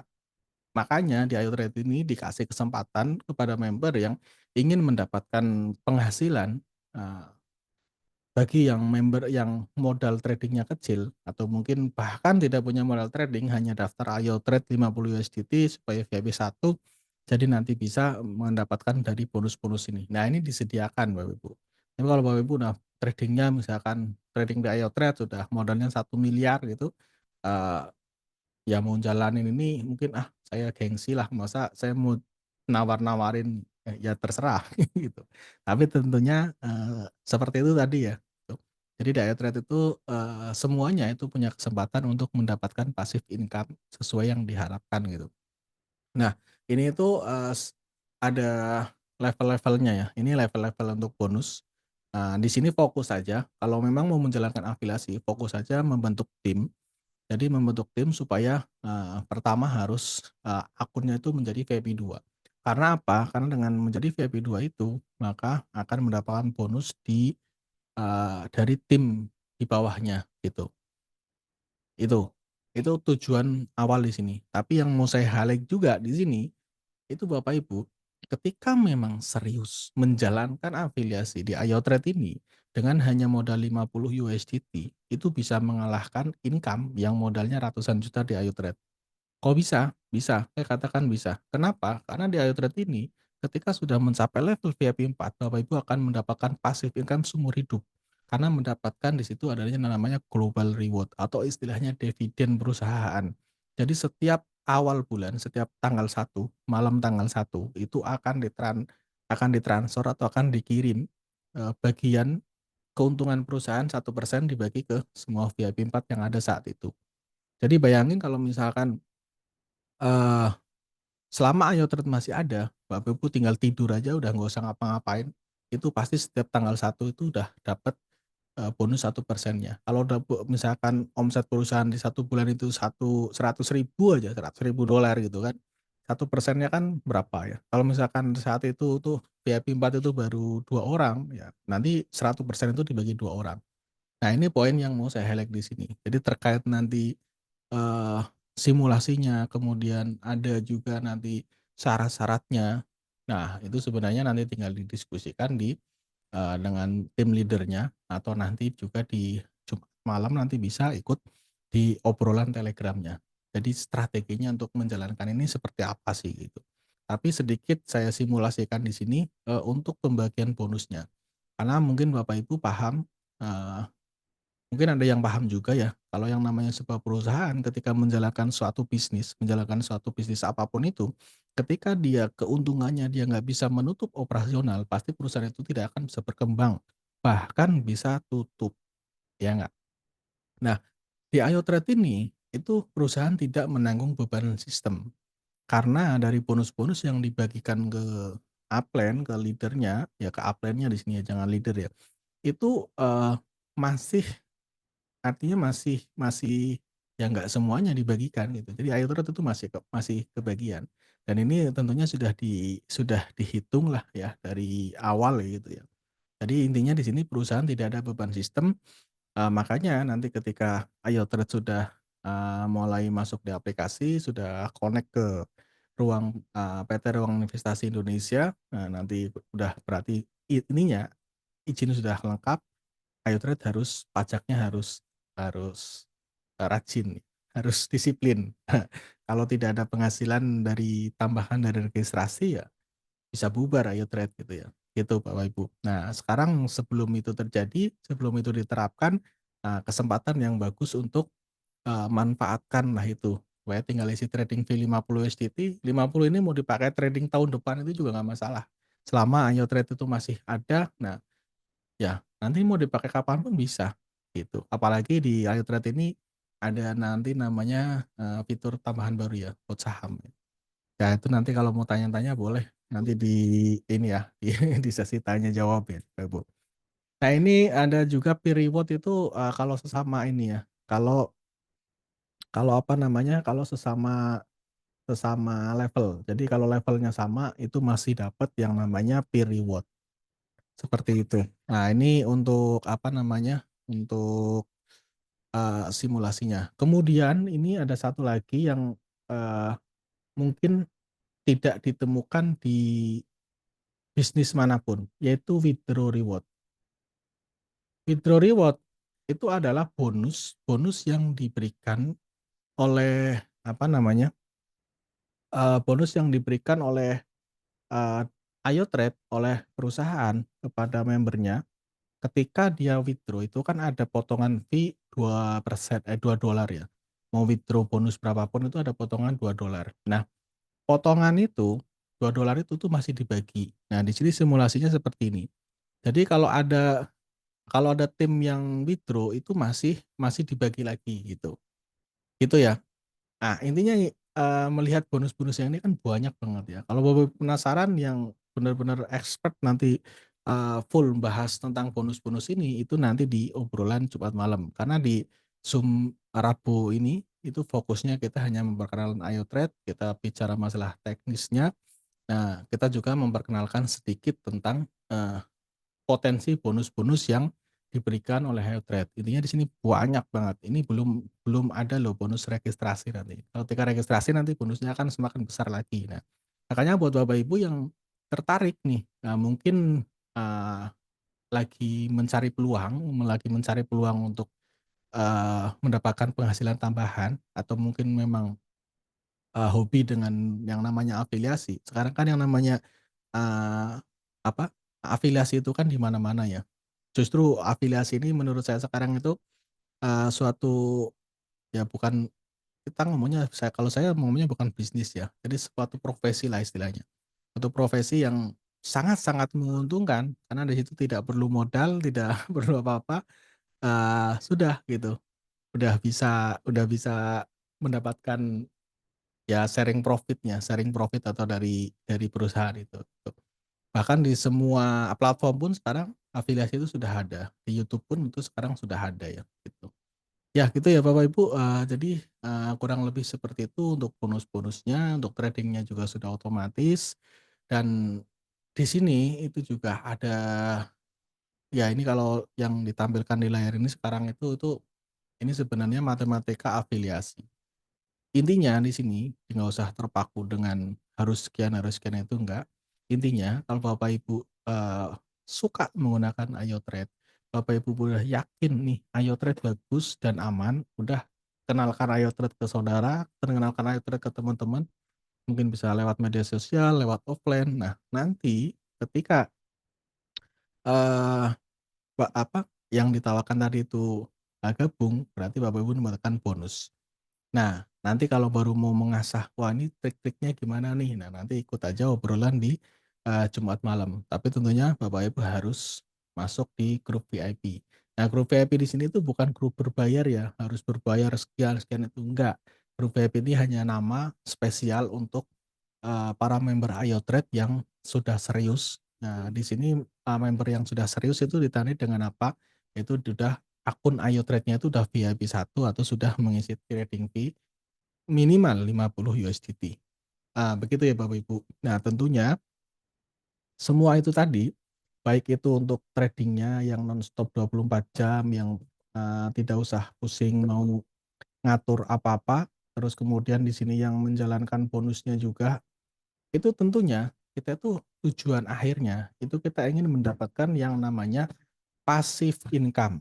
S1: Makanya di iTrade ini dikasih kesempatan kepada member yang ingin mendapatkan penghasilan, eee, bagi yang member yang modal trading-nya kecil atau mungkin bahkan tidak punya modal trading, hanya daftar iTrade $50 supaya VIP 1, jadi nanti bisa mendapatkan dari bonus-bonus ini. Nah ini disediakan Bapak Ibu. Tapi kalau Bapak Ibu udah trading-nya misalkan trading di iTrade sudah modalnya 1 miliar gitu, eee ya mau jalanin ini mungkin, saya gengsi lah, masa saya mau nawar-nawarin, ya terserah gitu. Tapi tentunya, seperti itu tadi ya, gitu. Jadi di iTrade itu, semuanya itu punya kesempatan untuk mendapatkan passive income sesuai yang diharapkan gitu. Nah ini itu, ada level-levelnya ya, ini level-level untuk bonus. Di sini fokus saja, kalau memang mau menjalankan afiliasi, fokus saja membentuk tim. Jadi membentuk tim supaya, pertama harus, akunnya itu menjadi VIP 2. Karena apa? Karena dengan menjadi VIP 2 itu, maka akan mendapatkan bonus dari tim di bawahnya gitu, itu. Itu tujuan awal di sini. Tapi yang mau saya highlight juga di sini, itu Bapak Ibu, ketika memang serius menjalankan afiliasi di iOTrade ini, dengan hanya modal $50 itu bisa mengalahkan income yang modalnya ratusan juta di iOTrade. Kok bisa? Bisa, saya katakan bisa. Kenapa? Karena di iTrade ini, ketika sudah mencapai level VIP 4, Bapak Ibu akan mendapatkan passive income seumur hidup. Karena mendapatkan di situ adanya namanya global reward atau istilahnya dividen perusahaan. Jadi setiap awal bulan, setiap tanggal 1 malam tanggal 1 itu akan ditransfer atau akan dikirim, bagian keuntungan perusahaan 1% dibagi ke semua VIP 4 yang ada saat itu. Jadi bayangin kalau misalkan, eee, selama Ayo Trade masih ada, Bapak Ibu tinggal tidur aja udah nggak usah ngapa-ngapain, itu pasti setiap tanggal 1 itu udah dapat, bonus 1%-nya. Kalau udah misalkan omset perusahaan di 1 bulan itu 100.000 aja, $100.000 gitu kan, 1%-nya kan berapa ya, kalau misalkan saat itu tuh VIP 4 itu baru 2 orang, ya nanti 100% itu dibagi 2 orang. Nah, ini poin yang mau saya highlight di sini. Jadi terkait nanti, eee, simulasinya, kemudian ada juga nanti syarat-syaratnya. Nah, itu sebenarnya nanti tinggal didiskusikan dengan tim leader-nya atau nanti juga di Jumat malam nanti bisa ikut di obrolan Telegram-nya. Jadi strateginya untuk menjalankan ini seperti apa sih gitu. Tapi sedikit saya simulasikan di sini, untuk pembagian bonusnya. Karena mungkin Bapak Ibu paham, eee mungkin ada yang paham juga ya, kalau yang namanya sebuah perusahaan ketika menjalankan suatu bisnis apapun itu, ketika dia keuntungannya dia nggak bisa menutup operasional, pasti perusahaan itu tidak akan bisa berkembang, bahkan bisa tutup, ya nggak? Nah, di Ayo Trade ini, itu perusahaan tidak menanggung beban sistem, karena dari bonus-bonus yang dibagikan ke upline, ke leader-nya, ya ke upline-nya di sini ya, jangan leader ya, itu, masih artinya masih ya nggak semuanya dibagikan gitu. Jadi air trot itu masih kebagian dan ini tentunya sudah dihitung lah ya dari awal gitu ya. Jadi intinya di sini perusahaan tidak ada beban sistem, makanya nanti ketika Ayo Trade sudah, mulai masuk di aplikasi, sudah connect ke PT Ruang Investasi Indonesia, nah nanti udah berarti ininya, izin sudah lengkap. Ayo Trade pajaknya harus, rajin, harus disiplin. Kalau tidak ada penghasilan dari tambahan dari registrasi ya bisa bubar Ayo Trade gitu ya, gitu Bapak Ibu. Nah sekarang sebelum itu terjadi, sebelum itu diterapkan, kesempatan yang bagus untuk, manfaatkan lah itu. Supaya tinggal isi trading fee $50, 50 ini mau dipakai trading tahun depan itu juga nggak masalah. Selama Ayo Trade itu masih ada, nah ya, nanti mau dipakai kapan pun bisa, gitu. Apalagi di iTrade ini ada nanti namanya, fitur tambahan baru ya, buat saham. Ya itu nanti kalau mau tanya-tanya boleh nanti di ini ya, di sesi tanya jawab ya, Ibu. Nah ini ada juga peer reward itu, kalau sesama ini ya, kalau kalau apa namanya, kalau sesama sesama level. Jadi kalau levelnya sama itu masih dapat yang namanya peer reward, seperti itu. Nah ini untuk apa namanya, untuk simulasinya. Kemudian ini ada satu lagi yang, eee, mungkin tidak ditemukan di bisnis manapun, yaitu withdraw reward. Withdraw reward itu adalah bonus yang diberikan oleh, apa namanya, bonus yang diberikan oleh, eee, Ayo-Trade, oleh perusahaan kepada membernya ketika dia withdraw itu kan ada potongan fee 2%, $2 ya. Mau withdraw bonus berapapun itu ada potongan $2. Nah, potongan itu, $2 itu tuh masih dibagi. Nah, di sini simulasinya seperti ini. Jadi kalau ada tim yang withdraw itu masih masih dibagi lagi gitu, gitu ya. Nah, intinya melihat bonus-bonus yang ini kan banyak banget ya. Kalau Bapak penasaran yang benar-benar expert nanti, full bahas tentang bonus-bonus ini, itu nanti di obrolan Jumat malam. Karena di Zoom Rabu ini, itu fokusnya kita hanya memperkenalkan Ayo Trade, kita bicara masalah teknisnya. Nah, kita juga memperkenalkan sedikit tentang, potensi bonus-bonus yang diberikan oleh HealthTrade. Intinya di sini banyak banget. Ini belum belum ada loh bonus registrasi nanti. Kalau ketika registrasi nanti bonusnya akan semakin besar lagi. Nah, makanya buat Bapak Ibu yang tertarik nih, mungkin, eee, lagi mencari peluang untuk, mendapatkan penghasilan tambahan atau mungkin memang, hobi dengan yang namanya afiliasi. Sekarang kan yang namanya eee, apa, afiliasi itu kan di mana-mana ya. Justru afiliasi ini menurut saya sekarang itu, suatu ya bukan kita ngomongnya kalau saya ngomongnya bukan bisnis ya, jadi suatu profesi lah istilahnya. Suatu profesi yang sangat-sangat menguntungkan karena di situ tidak perlu modal, tidak perlu apa-apa, sudah gitu, udah bisa mendapatkan ya sharing profit atau dari perusahaan itu, gitu. Bahkan di semua platform pun sekarang afiliasi itu sudah ada, di YouTube pun itu sekarang sudah ada ya, gitu. Ya gitu ya Bapak Ibu, jadi, kurang lebih seperti itu untuk bonus-bonusnya, untuk trading-nya juga sudah otomatis, dan di sini itu juga ada ya ini kalau yang ditampilkan di layar ini sekarang itu ini sebenarnya matematika afiliasi. Intinya di sini nggak usah terpaku dengan harus sekian itu enggak. Intinya kalau Bapak Ibu, suka menggunakan Ayo Trade, Bapak Ibu udah yakin nih Ayo Trade bagus dan aman, udah kenalkan Ayo Trade ke saudara, kenalkan Ayo Trade ke teman-teman, mungkin bisa lewat media sosial, lewat offline. Nah, nanti ketika, eee, yang ditawarkan tadi itu, gabung, berarti Bapak Ibu mendapatkan bonus. Nah, nanti kalau baru mau mengasah, "Wah, ini trik-triknya gimana nih?" Nah, nanti ikut aja obrolan di, Jumat malam. Tapi tentunya Bapak Ibu harus masuk di grup VIP. Nah, grup VIP di sini tuh bukan grup berbayar ya, harus berbayar sekian sekian itu, enggak. Grup VIP ini hanya nama spesial untuk, para member Ayo Trade yang sudah serius. Nah, di sini, member yang sudah serius itu ditandai dengan apa? Itu sudah akun Ayo Trade-nya itu udah VIP 1 atau sudah mengisi trading fee minimal $50. Begitu ya Bapak Ibu. Nah tentunya semua itu tadi, baik itu untuk trading-nya yang nonstop 24 jam yang, tidak usah pusing mau ngatur apa-apa, terus kemudian di sini yang menjalankan bonusnya juga, itu tentunya kita tuh tujuan akhirnya itu kita ingin mendapatkan yang namanya passive income.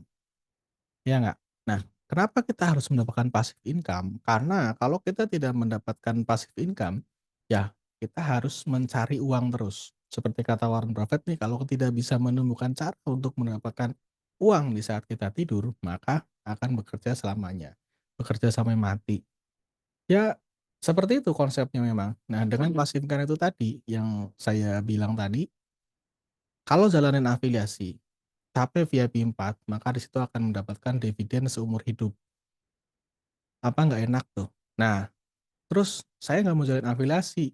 S1: Ya nggak? Nah, kenapa kita harus mendapatkan passive income? Karena kalau kita tidak mendapatkan passive income, ya kita harus mencari uang terus. Seperti kata Warren Buffett nih, kalau tidak bisa menemukan cara untuk mendapatkan uang di saat kita tidur, maka akan bekerja selamanya, bekerja sampai mati. Ya, seperti itu konsepnya memang. Nah, dengan passive income itu tadi, yang saya bilang tadi, kalau jalanin afiliasi, capai VIP 4, maka di situ akan mendapatkan dividen seumur hidup. Apa nggak enak tuh? Nah, terus saya nggak mau jalin afiliasi,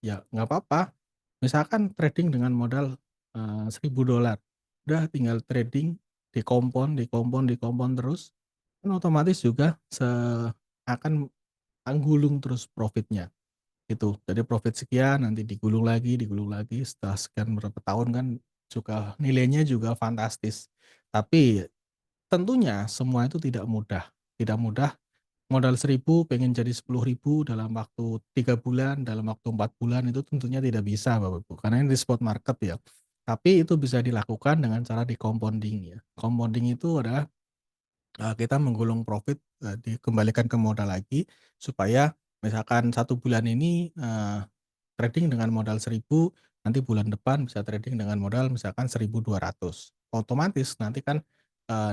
S1: ya nggak apa-apa. Misalkan trading dengan modal, $1.000, udah tinggal trading, dikompon terus, kan otomatis juga akan gulung terus profitnya, gitu. Jadi profit sekian, nanti digulung lagi, setelah sekian berapa tahun kan juga nilainya juga fantastis. Tapi tentunya semua itu tidak mudah. Modal 1.000 pengen jadi 10.000 dalam waktu 3 bulan, dalam waktu 4 bulan itu tentunya tidak bisa Bapak Ibu, karena ini di spot market ya. Tapi itu bisa dilakukan dengan cara di compounding ya. Compounding itu adalah, kita menggulung profit, dikembalikan ke modal lagi supaya misalkan 1 bulan ini, trading dengan modal 1.000, nanti bulan depan bisa trading dengan modal misalkan 1.200. Otomatis nanti kan,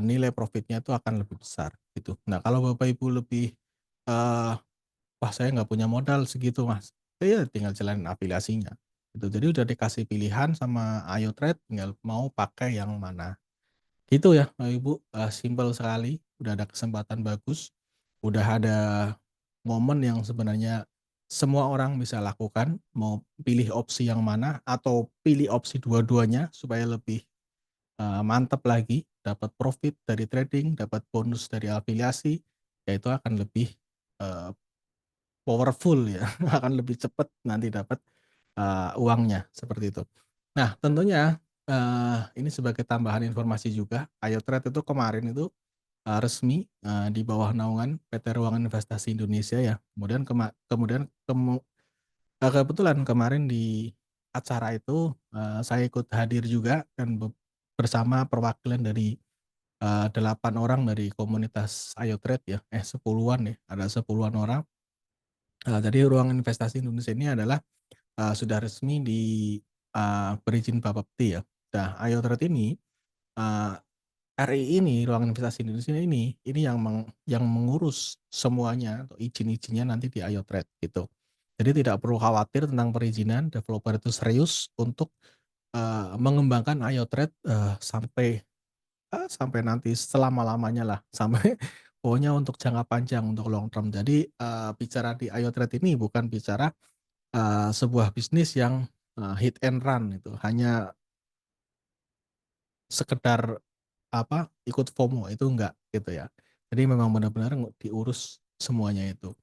S1: nilai profitnya itu akan lebih besar gitu. Nah kalau Bapak Ibu lebih, eee, "Wah saya nggak punya modal segitu Mas," ya tinggal jalanin afiliasinya gitu. Jadi udah dikasih pilihan sama Ayo Trade tinggal mau pakai yang mana. Gitu ya Bapak Ibu, simpel sekali, udah ada kesempatan bagus, udah ada momen yang sebenarnya semua orang bisa lakukan, mau pilih opsi yang mana atau pilih opsi dua-duanya supaya lebih, mantap lagi, dapat profit dari trading, dapat bonus dari afiliasi, ya itu akan lebih, eee, powerful ya, akan lebih cepat nanti dapat, uangnya, seperti itu. Nah tentunya, ini sebagai tambahan informasi juga, Ayo Trade itu kemarin itu, resmi, di bawah naungan PT Ruangan Investasi Indonesia ya. Kemudian kebetulan kemarin di acara itu, saya ikut hadir juga dan bersama perwakilan dari, 8 orang dari komunitas Ayo Trade ya, 10-an ya, ada 10-an orang. Jadi Ruangan Investasi Indonesia ini adalah, sudah resmi berizin Bapepti ya. Nah, Ayo Trade ini, eee, RI ini, Ruang Investasi Indonesia ini yang mengurus semuanya atau izin-izinnya nanti di Ayo Trade gitu. Jadi tidak perlu khawatir tentang perizinan, developer itu serius untuk, mengembangkan Ayo Trade, sampai nanti selama-lamanya lah, sampai pokoknya untuk jangka panjang, untuk long term. Jadi, bicara di Ayo Trade ini bukan bicara, sebuah bisnis yang, hit and run itu, hanya sekedar ikut FOMO itu enggak gitu ya. Jadi memang benar-benar diurus semuanya itu.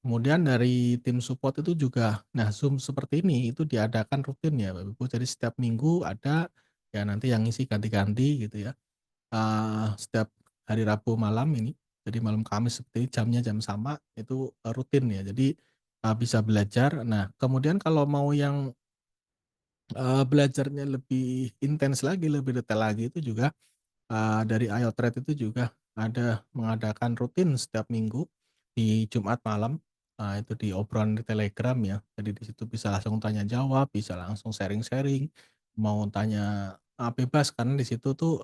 S1: Kemudian dari tim support itu juga, nah Zoom seperti ini itu diadakan rutin ya Bapak Ibu, jadi setiap minggu ada, ya nanti yang ngisi ganti-ganti gitu ya. Setiap hari Rabu malam ini, jadi malam Kamis seperti ini jamnya jam sama itu, rutin ya. Jadi, bisa belajar. Nah kemudian kalau mau yang, belajarnya lebih intens lagi, lebih detail lagi itu juga, dari Ayo Trade itu juga ada mengadakan rutin setiap minggu di Jumat malam, itu di obrolan di Telegram ya. Jadi di situ bisa langsung tanya jawab, bisa langsung sharing-sharing, mau tanya, bebas karena di situ tuh,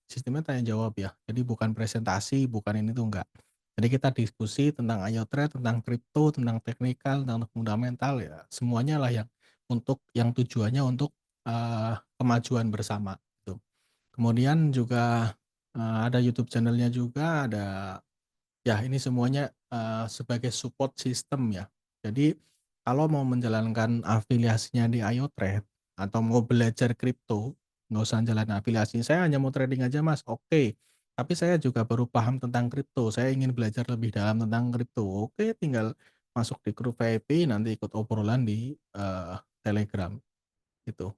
S1: sistemnya tanya jawab ya. Jadi bukan presentasi, bukan ini tuh enggak. Jadi kita diskusi tentang Ayo Trade, tentang kripto, tentang teknikal, tentang fundamental ya, semuanya lah yang tujuannya untuk, kemajuan bersama gitu. Kemudian juga, ada YouTube channel-nya juga, ada ya ini semuanya, sebagai support system ya. Jadi kalau mau menjalankan afiliasinya di Ayo Trade atau mau belajar kripto, nggak usah jalan afiliasi, "Saya hanya mau trading aja Mas." Oke, tapi saya juga baru paham tentang kripto, saya ingin belajar lebih dalam tentang kripto. Oke, tinggal masuk di grup VIP, nanti ikut obrolan di, Telegram, gitu.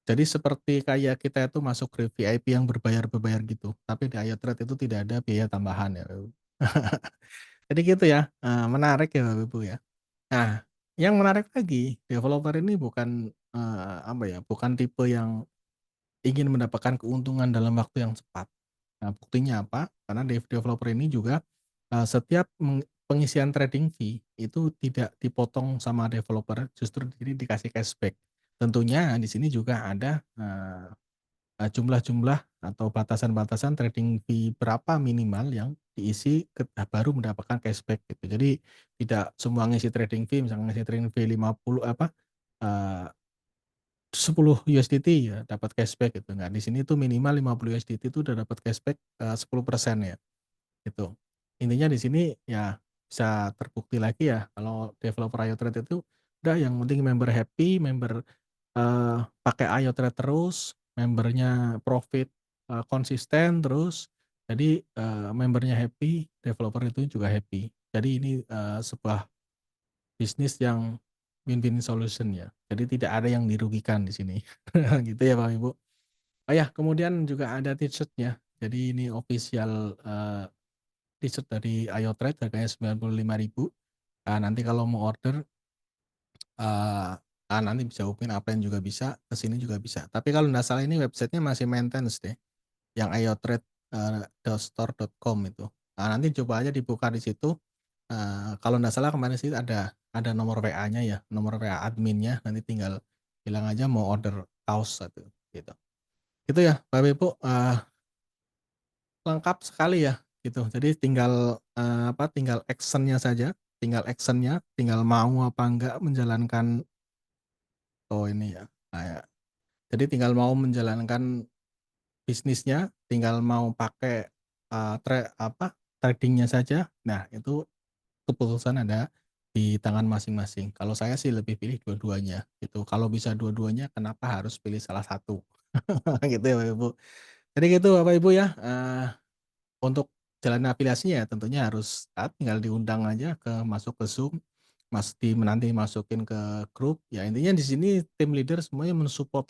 S1: Jadi seperti kayak kita itu masuk grup VIP yang berbayar-berbayar gitu, tapi di Ayo Trade itu tidak ada biaya tambahan ya. Jadi gitu ya, menarik ya Bapak Ibu ya. Nah, yang menarik lagi, developer ini bukan, bukan tipe yang ingin mendapatkan keuntungan dalam waktu yang cepat. Nah, buktinya apa? Karena developer ini juga, setiap pengisian trading fee itu tidak dipotong sama developer, justru jadi dikasih cashback. Tentunya di sini juga ada, jumlah-jumlah atau batasan-batasan trading fee berapa minimal yang diisi baru mendapatkan cashback gitu. Jadi tidak semua ngisi trading fee, misalnya ngisi trading fee 50 eee, 10 USDT ya dapat cashback gitu, nggak, di sini tuh minimal 50 USDT itu udah dapat cashback, 10% ya, gitu. Intinya di sini ya bisa terbukti lagi ya kalau developer Ayo Trade itu udah yang penting member happy, member pakai Ayo Trade terus, membernya profit, konsisten terus, jadi, membernya happy, developer itu juga happy. Jadi ini, sebuah bisnis yang win-win solution ya. Jadi tidak ada yang dirugikan di sini. Gitu ya Bapak Ibu. Oh ya, kemudian juga ada t-shirt-nya. Jadi ini official, t-shirt dari Ayo Trade harganya 95.000. Nanti kalau mau order, Eee, nanti bisa hubungin Upline juga bisa, ke sini juga bisa. Tapi kalau nggak salah ini website-nya masih maintenance deh, yang ayotrade, .store.com itu. Nanti coba aja dibuka di situ, kalau nggak salah kemarin sih ada nomor WA-nya ya, nomor WA adminnya, nanti tinggal bilang aja mau order kaos satu, gitu. Itu ya Bapak Ibu, lengkap sekali ya, gitu. Jadi tinggal, tinggal action-nya saja, tinggal mau apa enggak menjalankan ini ya, kayak jadi tinggal mau menjalankan bisnisnya, tinggal mau pakai, trading-nya saja. Nah, itu keputusan ada di tangan masing-masing. Kalau saya sih lebih pilih dua-duanya, gitu. Kalau bisa dua-duanya, kenapa harus pilih salah satu? Gitu ya, Bapak Ibu. Jadi gitu Bapak Ibu ya, untuk jalan afiliasinya ya tentunya harus tinggal diundang aja masuk ke Zoom, nanti masukin ke grup, ya intinya di sini tim leader semuanya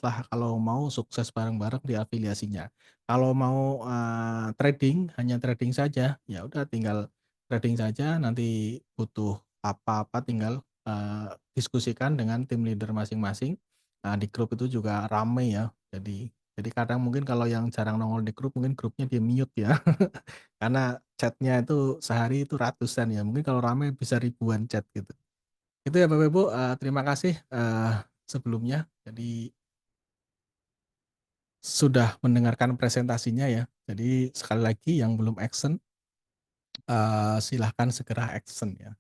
S1: lah kalau mau sukses bareng-bareng di afiliasinya. Kalau mau, hanya trading saja, ya udah tinggal trading saja, nanti butuh apa-apa tinggal, diskusikan dengan tim leader masing-masing. Di grup itu juga rame ya, jadi kadang mungkin kalau yang jarang nongol di grup, mungkin grupnya di-mute ya. Karena chat-nya itu sehari itu ratusan ya, mungkin kalau rame bisa ribuan chat gitu. Itu ya Bapak Ibu, terima kasih, sebelumnya. Jadi sudah mendengarkan presentasinya ya. Jadi sekali lagi yang belum action, silahkan segera action ya.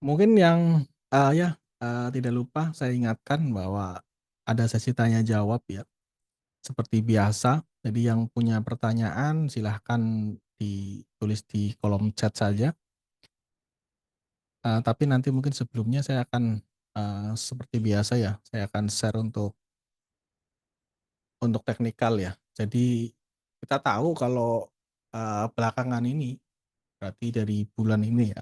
S1: Mungkin yang, ya, tidak lupa saya ingatkan bahwa ada sesi tanya jawab ya, seperti biasa. Jadi yang punya pertanyaan silahkan ditulis di kolom chat saja, tapi nanti mungkin sebelumnya saya akan, seperti biasa ya, saya akan share untuk teknikal ya. Jadi kita tahu kalau, belakangan ini, berarti dari bulan ini ya,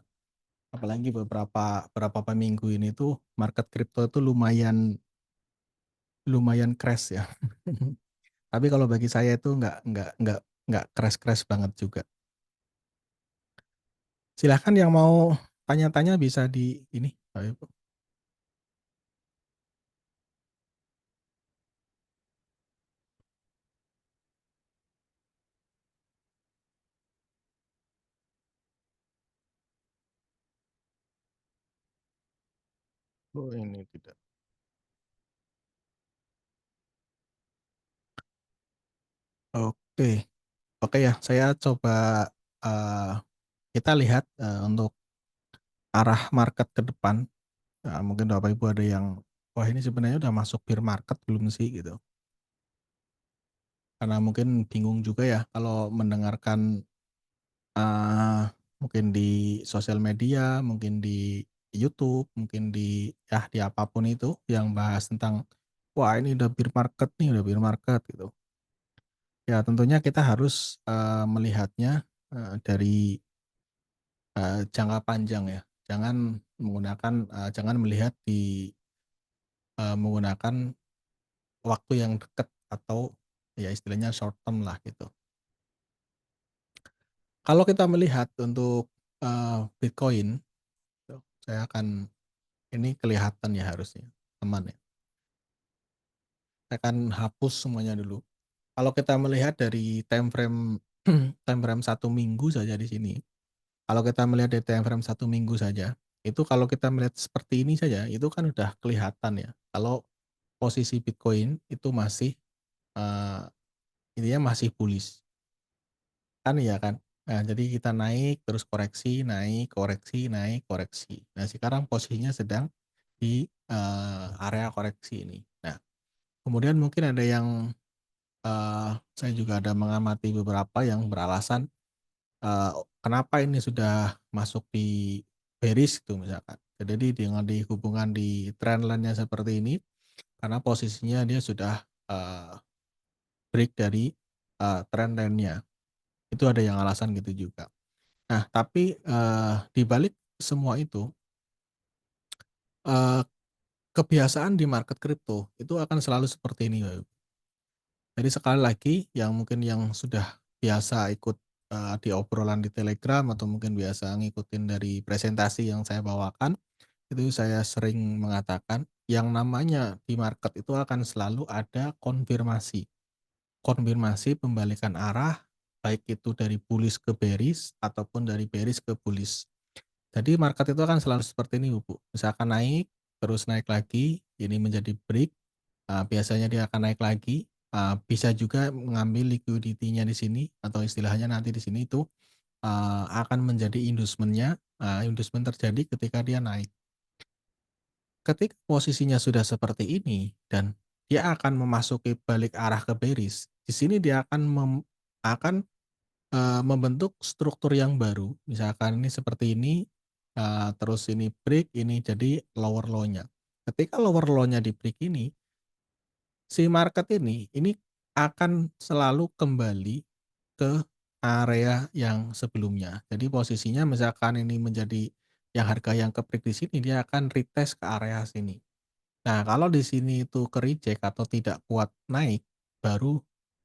S1: apalagi beberapa minggu ini tuh market kripto itu lumayan lumayan crash ya. Tapi kalau bagi saya itu nggak crash-crash banget juga. Silahkan yang mau tanya-tanya bisa di ini, Ibu. Oh ini tidak. Oke. Oke ya, saya coba, eee, kita lihat, untuk arah market ke depan, mungkin Bapak Ibu ada yang, "Wah ini sebenarnya udah masuk bear market belum sih?" Gitu. Karena mungkin bingung juga ya kalau mendengarkan, mungkin di sosial media, mungkin di YouTube, mungkin di apapun itu yang bahas tentang, "Wah ini udah bear market nih, udah bear market," gitu. Ya tentunya kita harus, melihatnya, dari, jangka panjang ya. Jangan melihat menggunakan waktu yang dekat atau ya istilahnya short term lah gitu. Kalau kita melihat untuk, Bitcoin, gitu, saya akan ini kelihatan ya harusnya, aman ya. Saya akan hapus semuanya dulu. Kalau kita melihat dari time frame time frame 1 minggu saja di sini, kalau kita melihat dari time frame 1 minggu saja, itu kalau kita melihat seperti ini saja, itu kan udah kelihatan ya, kalau posisi Bitcoin itu masih, eee, intinya masih bullish, kan iya kan? Nah, jadi kita naik, terus koreksi, naik, koreksi, naik, koreksi. Nah, sekarang posisinya sedang di, area koreksi ini. Nah, kemudian mungkin ada yang, saya juga ada mengamati beberapa yang beralasan, kenapa ini sudah masuk di bearish gitu misalkan. Jadi dengan dihubungkan di trendline-nya seperti ini, karena posisinya dia sudah, break dari, trendline-nya. Itu ada yang alasan gitu juga. Nah, tapi, di balik semua itu, eee, kebiasaan di market kripto itu akan selalu seperti ini, Bapak. Jadi sekali lagi yang mungkin yang sudah biasa ikut, di obrolan di Telegram atau mungkin biasa ngikutin dari presentasi yang saya bawakan, itu saya sering mengatakan yang namanya di market itu akan selalu ada konfirmasi. Konfirmasi pembalikan arah, baik itu dari bullish ke bearish ataupun dari bearish ke bullish. Jadi market itu akan selalu seperti ini, Bu. Misalkan naik, terus naik lagi, ini menjadi break, biasanya dia akan naik lagi, bisa juga mengambil liquidity-nya di sini atau istilahnya nanti di sini itu, akan menjadi inducement-nya, inducement terjadi ketika dia naik. Ketika posisinya sudah seperti ini dan dia akan memasuki balik arah ke bearish, di sini dia akan membentuk struktur yang baru, misalkan ini seperti ini, terus ini break, ini jadi lower low-nya. Ketika lower low-nya di-break ini, si market ini akan selalu kembali ke area yang sebelumnya. Jadi posisinya misalkan ini menjadi yang harga yang ke-break di sini, dia akan retest ke area sini. Nah, kalau di sini itu ke-reject atau tidak kuat naik, baru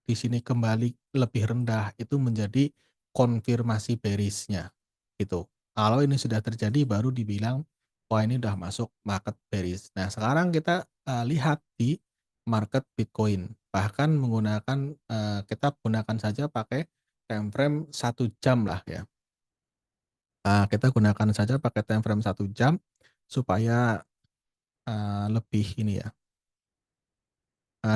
S1: di sini kembali lebih rendah, itu menjadi konfirmasi bearish-nya, gitu. Kalau ini sudah terjadi baru dibilang, "Wah, ini udah masuk market bearish." Nah, sekarang kita, lihat di market Bitcoin, bahkan menggunakan, kita gunakan saja pakai time frame 1 jam lah ya. Kita gunakan saja pakai time frame 1 jam supaya, lebih ini ya,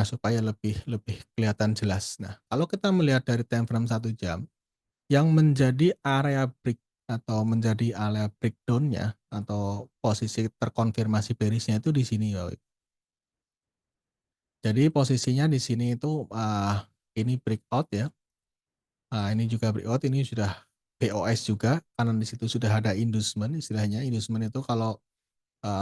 S1: supaya lebih lebih kelihatan jelas. Nah, kalau kita melihat dari time frame 1 jam, yang menjadi area break atau menjadi area breakdown-nya atau posisi terkonfirmasi bearish-nya itu di sini, Bapak. Jadi posisinya di sini itu, ini breakout ya, ini juga breakout, ini sudah BOS juga karena di situ sudah ada inducement istilahnya. Inducement itu kalau,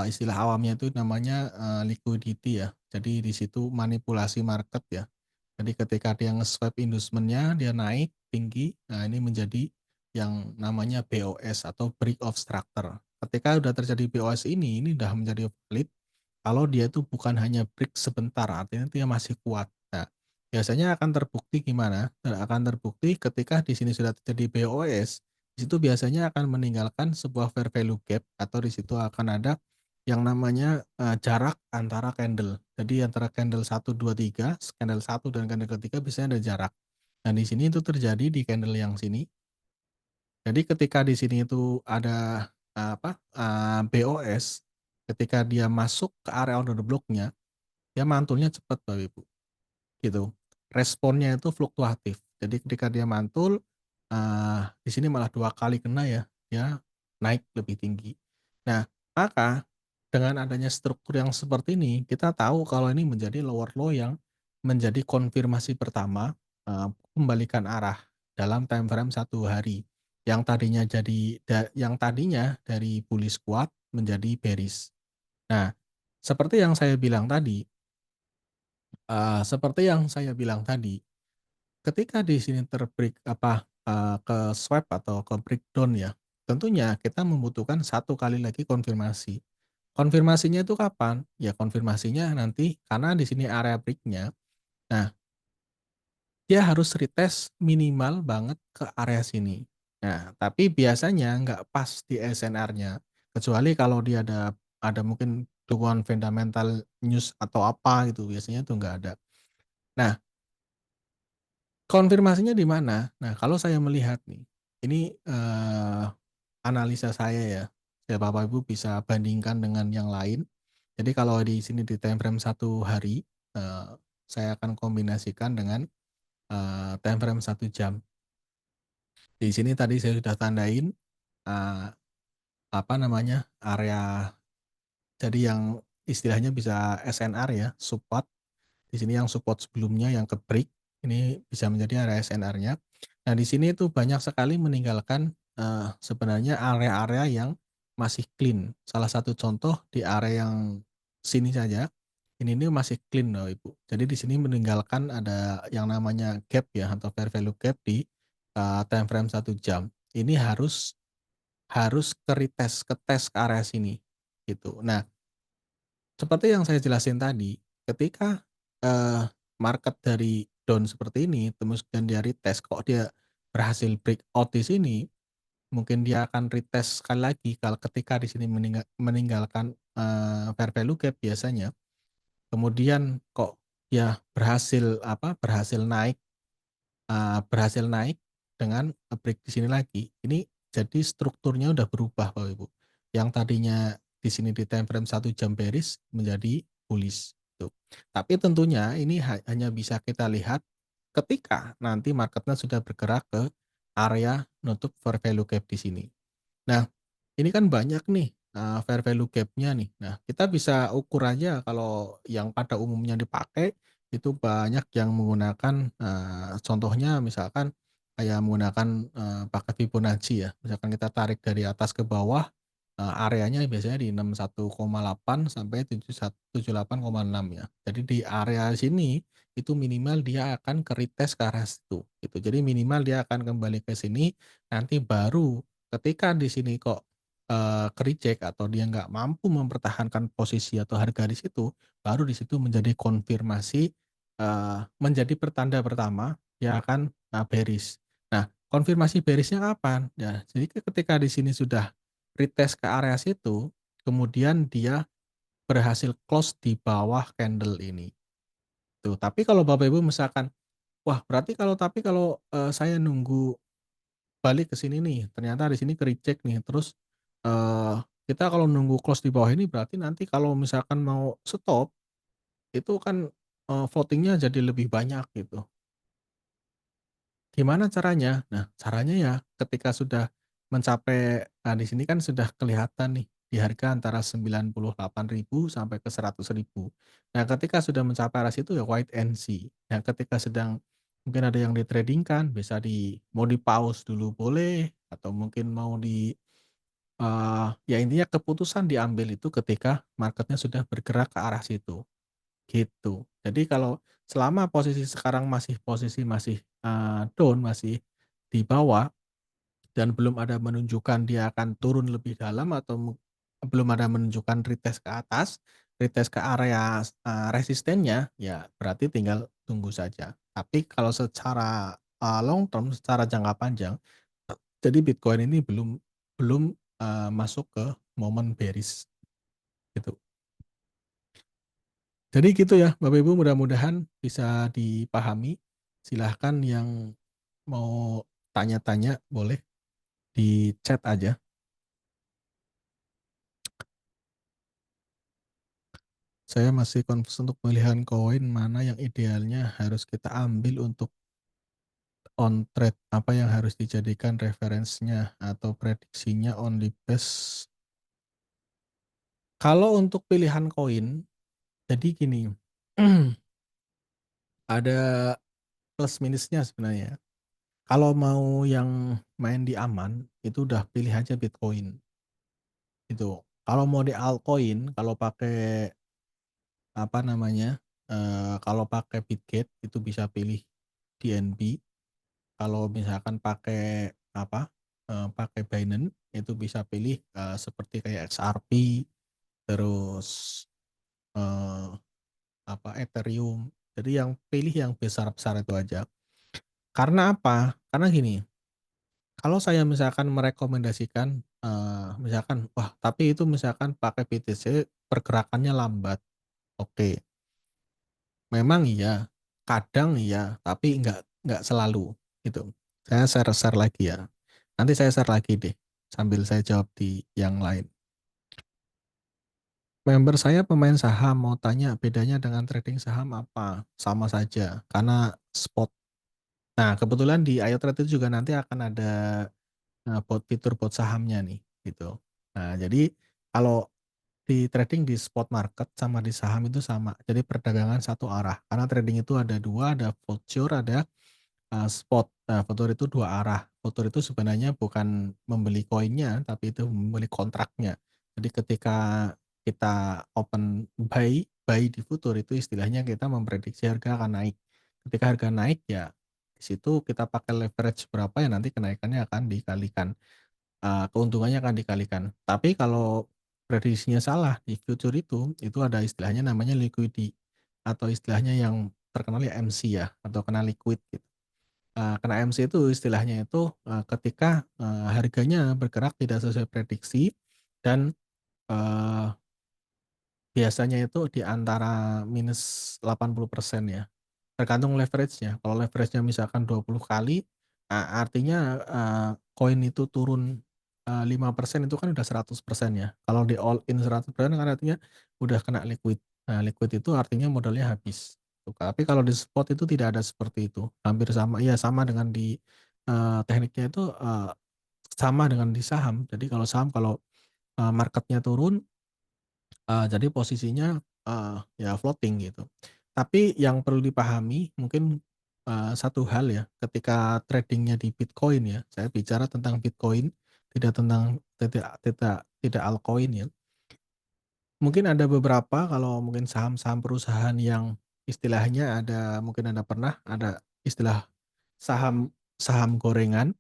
S1: istilah awamnya itu namanya, liquidity ya. Jadi di situ manipulasi market ya. Jadi ketika dia nge-swap inducement-nya, dia naik tinggi, nah ini menjadi yang namanya BOS atau break of structure. Ketika udah terjadi BOS ini udah menjadi valid kalau dia itu bukan hanya break sebentar, artinya dia masih kuat. Nah, biasanya akan terbukti gimana? Akan terbukti ketika di sini sudah terjadi BOS, di situ biasanya akan meninggalkan sebuah fair value gap atau di situ akan ada yang namanya, jarak antara candle. Jadi antara candle 1, 2, 3, candle 1 dan candle ketiga biasanya ada jarak. Nah, di sini itu terjadi di candle yang sini. Jadi ketika di sini itu ada, BOS, ketika dia masuk ke area order block-nya, dia mantulnya cepat Bapak Ibu, gitu. Responnya itu fluktuatif. Jadi ketika dia mantul, di sini malah 2 kali kena ya, dia naik lebih tinggi. Nah, maka dengan adanya struktur yang seperti ini, kita tahu kalau ini menjadi lower low yang menjadi konfirmasi pertama, pembalikan arah dalam time frame 1 hari. Yang tadinya dari bullish kuat menjadi bearish. Nah, seperti yang saya bilang tadi ketika di sini ke swap atau ke breakdown ya, tentunya kita membutuhkan 1 kali lagi konfirmasi. Konfirmasinya itu kapan? Ya konfirmasinya nanti karena di sini area break-nya, nah dia harus retest minimal banget ke area sini. Nah, tapi biasanya nggak pas di SNR-nya, kecuali kalau dia ada mungkin dukungan fundamental news atau apa gitu, biasanya itu nggak ada. Nah, konfirmasinya di mana? Nah, kalau saya melihat nih, ini, analisa saya ya, ya Bapak Ibu bisa bandingkan dengan yang lain. Jadi kalau di sini di time frame 1 hari, saya akan kombinasikan dengan, time frame 1 jam. Di sini tadi saya sudah tandain, eee, area jadi yang istilahnya bisa SNR ya, support. Di sini yang support sebelumnya yang ke-break, ini bisa menjadi area SNR-nya. Nah, di sini itu banyak sekali meninggalkan, sebenarnya area-area yang masih clean. Salah satu contoh di area yang sini saja, ini nih masih clean Bapak Ibu. Jadi di sini meninggalkan ada yang namanya gap ya atau fair value gap di, time frame 1 jam. Ini harus harus ketes ke area sini, gitu. Nah, seperti yang saya jelasin tadi, ketika, market dari down seperti ini, terus dan dia retest, kok dia berhasil breakout di sini, mungkin dia akan retest sekali lagi kalau ketika di sini meninggalkan, fair value gap biasanya, kemudian kok dia berhasil naik dengan break di sini lagi. Ini jadi strukturnya udah berubah Bapak Ibu. Yang tadinya di sini di time frame 1 jam bearish menjadi bullish tuh. Tapi tentunya ini hanya bisa kita lihat ketika nanti marketnya sudah bergerak ke area nutup fair value gap di sini. Nah, ini kan banyak nih, fair value gap-nya nih. Nah, kita bisa ukur aja kalau yang pada umumnya dipakai, itu banyak yang menggunakan, contohnya misalkan kayak menggunakan, pakai Fibonacci ya. Misalkan kita tarik dari atas ke bawah, areanya biasanya di 61,8 sampai 78,6 ya. Jadi di area sini, itu minimal dia akan ke-retest ke arah situ, gitu. Jadi minimal dia akan kembali ke sini, nanti baru ketika di sini kok, ke-reject atau dia nggak mampu mempertahankan posisi atau harga di situ, baru di situ menjadi konfirmasi, menjadi pertanda pertama dia akan, bearish. Nah, konfirmasi bearish-nya kapan? Ya, jadi ketika di sini sudah retest ke area situ, kemudian dia berhasil close di bawah candle ini, tuh. Tapi kalau Bapak Ibu misalkan, wah berarti kalau, saya nunggu balik ke sini nih, ternyata di sini ke-reject nih, terus, kita kalau nunggu close di bawah ini berarti nanti kalau misalkan mau stop, itu kan voting jadi lebih banyak gitu. Gimana caranya? Nah, caranya ya ketika sudah mencapai di sini kan sudah kelihatan nih, di harga antara 98.000 sampai ke 100.000. Nah, ketika sudah mencapai arah situ ya wait and see. Nah, ketika sedang mungkin ada yang di-trading-kan, bisa mau di-pause dulu boleh, atau mungkin mau ya intinya keputusan diambil itu ketika marketnya sudah bergerak ke arah situ. Gitu. Jadi kalau selama posisi sekarang masih down, masih di bawah dan belum ada menunjukkan dia akan turun lebih dalam atau belum ada menunjukkan retest ke atas, retest ke area, resistennya, ya berarti tinggal tunggu saja. Tapi kalau secara, long term, secara jangka panjang, jadi Bitcoin ini belum masuk ke momen bearish gitu. Jadi gitu ya, Bapak Ibu, mudah-mudahan bisa dipahami. Silahkan yang mau tanya-tanya boleh di chat aja. Saya masih confuse untuk pilihan koin mana yang idealnya harus kita ambil untuk on trade, apa yang harus dijadikan referensinya atau prediksinya only base. Kalau untuk pilihan koin, jadi gini, ada plus minusnya sebenarnya. Kalau mau yang main di aman, itu udah pilih aja Bitcoin, gitu. Kalau mau di altcoin, kalau pakai, apa namanya, kalau pakai Bitget itu bisa pilih DNB, kalau misalkan pakai, apa, pakai Binance itu bisa pilih, seperti kayak XRP, terus, eee, Ethereum. Jadi yang pilih yang besar-besar itu aja. Karena apa? Karena gini, kalau saya misalkan merekomendasikan, misalkan, wah tapi itu misalkan pakai BTC pergerakannya lambat, oke. Memang iya, kadang iya, tapi nggak selalu, gitu. Saya share-share lagi ya. Nanti saya share lagi deh, sambil saya jawab di yang lain. Member saya pemain saham, mau tanya bedanya dengan trading saham apa? Sama saja, karena spot. Nah, kebetulan di IoTrade itu juga nanti akan ada fitur bot sahamnya nih, gitu. Nah, jadi kalau di trading di spot market sama di saham itu sama. Jadi perdagangan satu arah. Karena trading itu ada dua, ada future, ada spot. Nah, future itu dua arah. Future itu sebenarnya bukan membeli koinnya, tapi itu membeli kontraknya. Jadi ketika kita open buy di future itu istilahnya kita memprediksi harga akan naik. Ketika harga naik ya di situ kita pakai leverage berapa ya nanti kenaikannya akan dikalikan. Keuntungannya akan dikalikan. Tapi kalau prediksinya salah di future itu ada istilahnya namanya liquidity atau istilahnya yang terkenal ya MC ya atau kena liquid gitu. Kena MC itu istilahnya itu, ketika, harganya bergerak tidak sesuai prediksi dan, eee, biasanya itu di antara -80% ya. Tergantung leverage-nya. Kalau leverage-nya misalkan 20 kali, artinya, koin itu turun, 5% itu kan udah 100% ya. Kalau di all in 100% kan artinya udah kena liquid. Nah, liquid itu artinya modalnya habis. Tuh, tapi kalau di spot itu tidak ada seperti itu. Hampir sama iya sama dengan di, tekniknya itu, sama dengan di saham. Jadi kalau saham kalau, marketnya turun, jadi posisinya, ya floating gitu. Tapi yang perlu dipahami mungkin, satu hal ya, ketika trading-nya di Bitcoin ya, saya bicara tentang Bitcoin, tidak altcoin ya. Mungkin ada beberapa kalau mungkin saham-saham perusahaan yang istilahnya mungkin Anda pernah ada istilah saham saham gorengan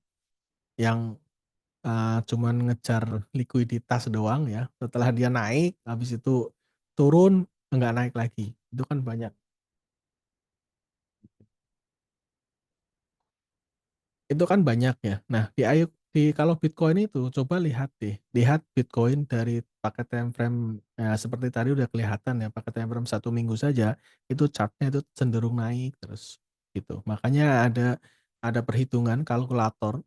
S1: yang, cuman ngejar likuiditas doang ya, setelah dia naik, habis itu turun, nggak naik lagi, itu kan banyak. Itu kan banyak ya. Nah, kalau Bitcoin itu coba lihat deh, lihat Bitcoin dari pakai time frame, seperti tadi udah kelihatan ya, pakai time frame 1 minggu saja, itu chart-nya itu cenderung naik terus, gitu. Makanya ada perhitungan kalkulator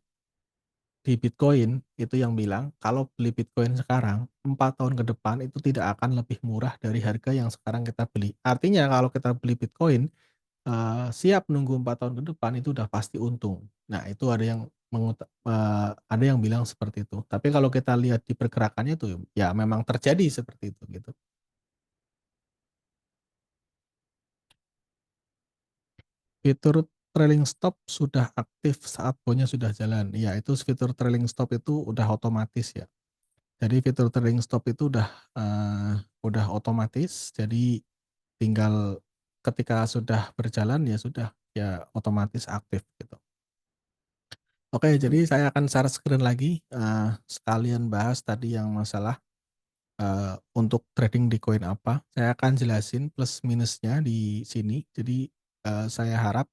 S1: di Bitcoin itu yang bilang kalau beli Bitcoin sekarang 4 tahun ke depan itu tidak akan lebih murah dari harga yang sekarang kita beli. Artinya kalau kita beli Bitcoin, siap nunggu 4 tahun ke depan itu udah pasti untung. Nah itu ada yang bilang seperti itu. Tapi kalau kita lihat di pergerakannya itu ya memang terjadi seperti itu gitu. Fitur trailing stop sudah aktif saat bonnya sudah jalan. Iya itu fitur trailing stop itu udah otomatis ya. Jadi fitur trailing stop itu udah otomatis, jadi tinggal ketika sudah berjalan ya sudah, ya otomatis aktif gitu. Oke, jadi saya akan share screen lagi, sekalian bahas tadi yang masalah, untuk trading di koin apa, saya akan jelasin plus minusnya di sini. Jadi, saya harap,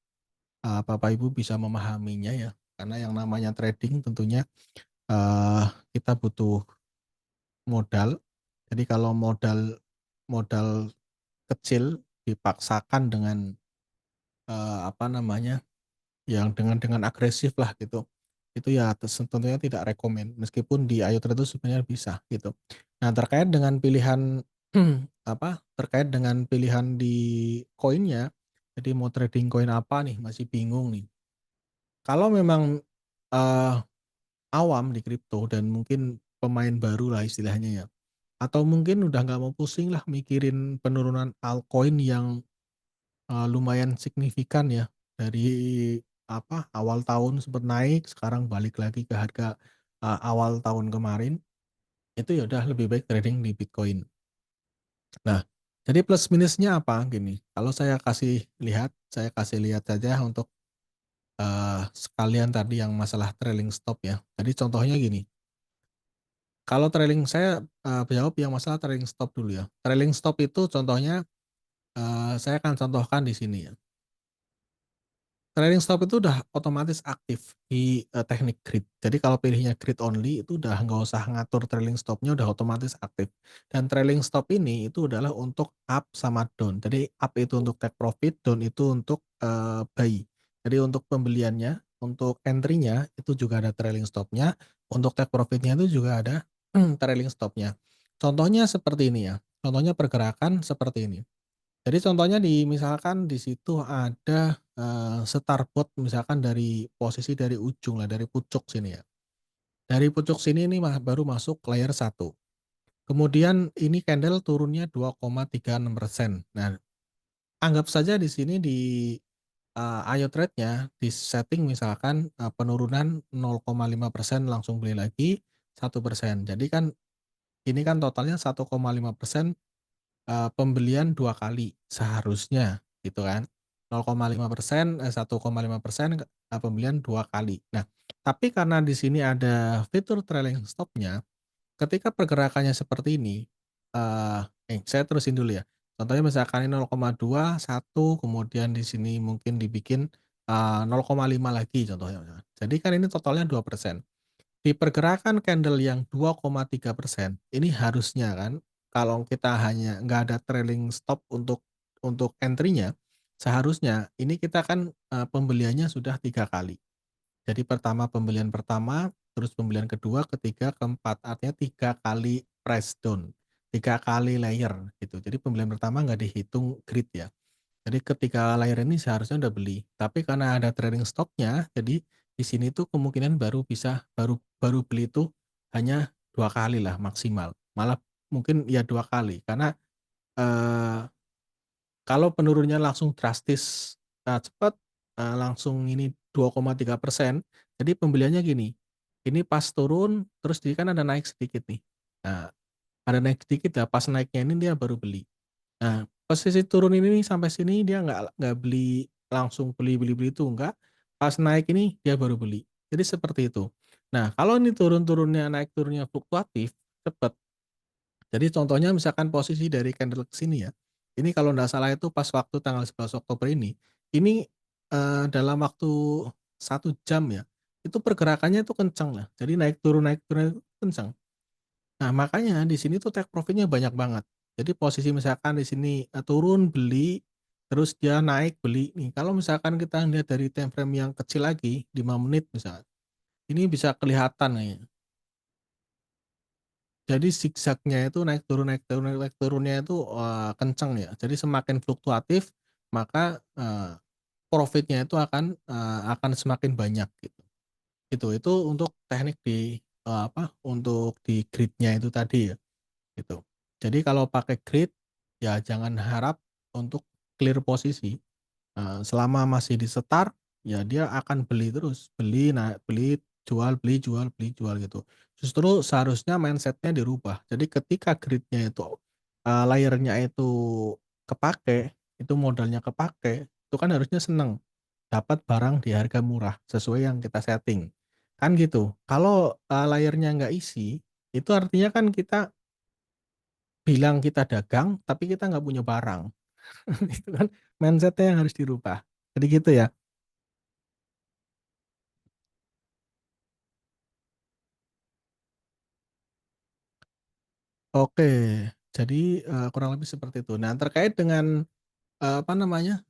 S1: Bapak Ibu bisa memahaminya ya, karena yang namanya trading tentunya, eee, kita butuh modal. Jadi kalau modal modal kecil dipaksakan dengan, apa namanya, yang dengan agresif lah gitu, itu ya tentunya tidak rekomen, meskipun di Ayo Trade itu sebenarnya bisa gitu. Nah terkait dengan pilihan terkait dengan pilihan di koinnya, jadi mau trading koin apa nih, masih bingung nih. Kalau memang, eee, awam di kripto dan mungkin pemain baru lah istilahnya ya, atau mungkin udah nggak mau pusing lah mikirin penurunan altcoin yang, lumayan signifikan ya, dari awal tahun sempet naik, sekarang balik lagi ke harga, awal tahun kemarin, itu ya udah lebih baik trading di Bitcoin. Nah, jadi plus minusnya apa, gini, kalau saya kasih lihat saja untuk, sekalian tadi yang masalah trailing stop ya. Jadi contohnya gini, kalau trailing saya, jawab yang masalah trailing stop dulu ya. Trailing stop itu contohnya, saya akan contohkan di sini ya. Trailing stop itu udah otomatis aktif di, teknik grid. Jadi kalau pilihnya grid only itu udah nggak usah ngatur trailing stop-nya udah otomatis aktif. Dan trailing stop ini itu adalah untuk up sama down. Jadi up itu untuk take profit, down itu untuk, buy. Jadi untuk pembeliannya, untuk entry-nya itu juga ada trailing stop-nya, untuk take profit-nya itu juga ada trailing stop-nya. Contohnya seperti ini ya, contohnya pergerakan seperti ini. Jadi contohnya misalkan di situ ada, start bot misalkan dari posisi dari ujung lah, dari pucuk sini ya. Dari pucuk sini ini baru masuk layer satu. Kemudian ini candle turunnya 2,36%. Nah, anggap saja di sini Ayo Trade-nya di-setting misalkan, penurunan 0,5% langsung beli lagi 1%. Jadi kan ini kan totalnya 1,5%. Pembelian 2 kali seharusnya gitu kan, 0,5%, 1,5%, pembelian 2 kali. Nah, tapi karena di sini ada fitur trailing stop-nya, ketika pergerakannya seperti ini, saya terusin dulu ya. Contohnya misalkan ini 0,2, 1, kemudian di sini mungkin dibikin, 0,5 lagi contohnya. Jadi kan ini totalnya 2%. Di pergerakan candle yang 2,3% ini harusnya kan, kalau kita hanya nggak ada trailing stop untuk entry-nya, seharusnya ini kita kan, pembeliannya sudah 3 kali. Jadi pembelian pertama, terus pembelian kedua, ketiga, keempat, artinya 3 kali price down, 3 kali layer gitu. Jadi pembelian pertama nggak dihitung grid ya. Jadi ketika layer ini seharusnya udah beli, tapi karena ada trailing stop-nya, jadi di sini tuh kemungkinan baru baru beli itu hanya 2 kali lah maksimal. Malah mungkin ya 2 kali karena, eee, kalau penurunnya langsung drastis, cepet, langsung ini 2,3%, jadi pembeliannya gini, ini pas turun terus dia kan ada naik sedikit nih. Nah, ada naik sedikit ya, pas naiknya ini dia baru beli. Nah, posisi turun ini nih sampai sini dia nggak beli langsung beli itu enggak, pas naik ini dia baru beli. Jadi seperti itu. Nah, kalau ini naik turunnya fluktuatif, cepet. Jadi contohnya misalkan posisi dari candle ke sini ya, ini kalau nggak salah itu pas waktu tanggal 11 Oktober ini, dalam waktu 1 jam ya, itu pergerakannya itu kencang lah. Jadi naik turun itu kencang. Nah, makanya di sini tuh take profit-nya banyak banget. Jadi posisi misalkan di sini, turun beli, terus dia naik beli nih. Kalau misalkan kita lihat dari time frame yang kecil lagi, 5 menit misalkan. Ini bisa kelihatan nih. Jadi zigzag-nya itu naik turun naik turun naik turunnya itu, kenceng ya. Jadi semakin fluktuatif, maka, profitnya itu akan semakin banyak gitu. Itu untuk teknik di, untuk di grid-nya itu tadi ya, gitu. Jadi kalau pakai grid, ya jangan harap untuk clear posisi. Selama masih di setar, ya dia akan beli terus, beli, jual, beli, jual gitu. Justru seharusnya mindset-nya dirubah. Jadi ketika grid-nya itu, layer-nya itu kepake, itu modalnya kepake, itu kan harusnya seneng, dapat barang di harga murah sesuai yang kita setting, kan gitu. Kalau, layer-nya nggak isi, itu artinya kan kita bilang kita dagang, tapi kita nggak punya barang. Itu kan mindset-nya yang harus dirubah. Jadi gitu ya. Oke, jadi, kurang lebih seperti itu. Nah, terkait dengan, apa namanya,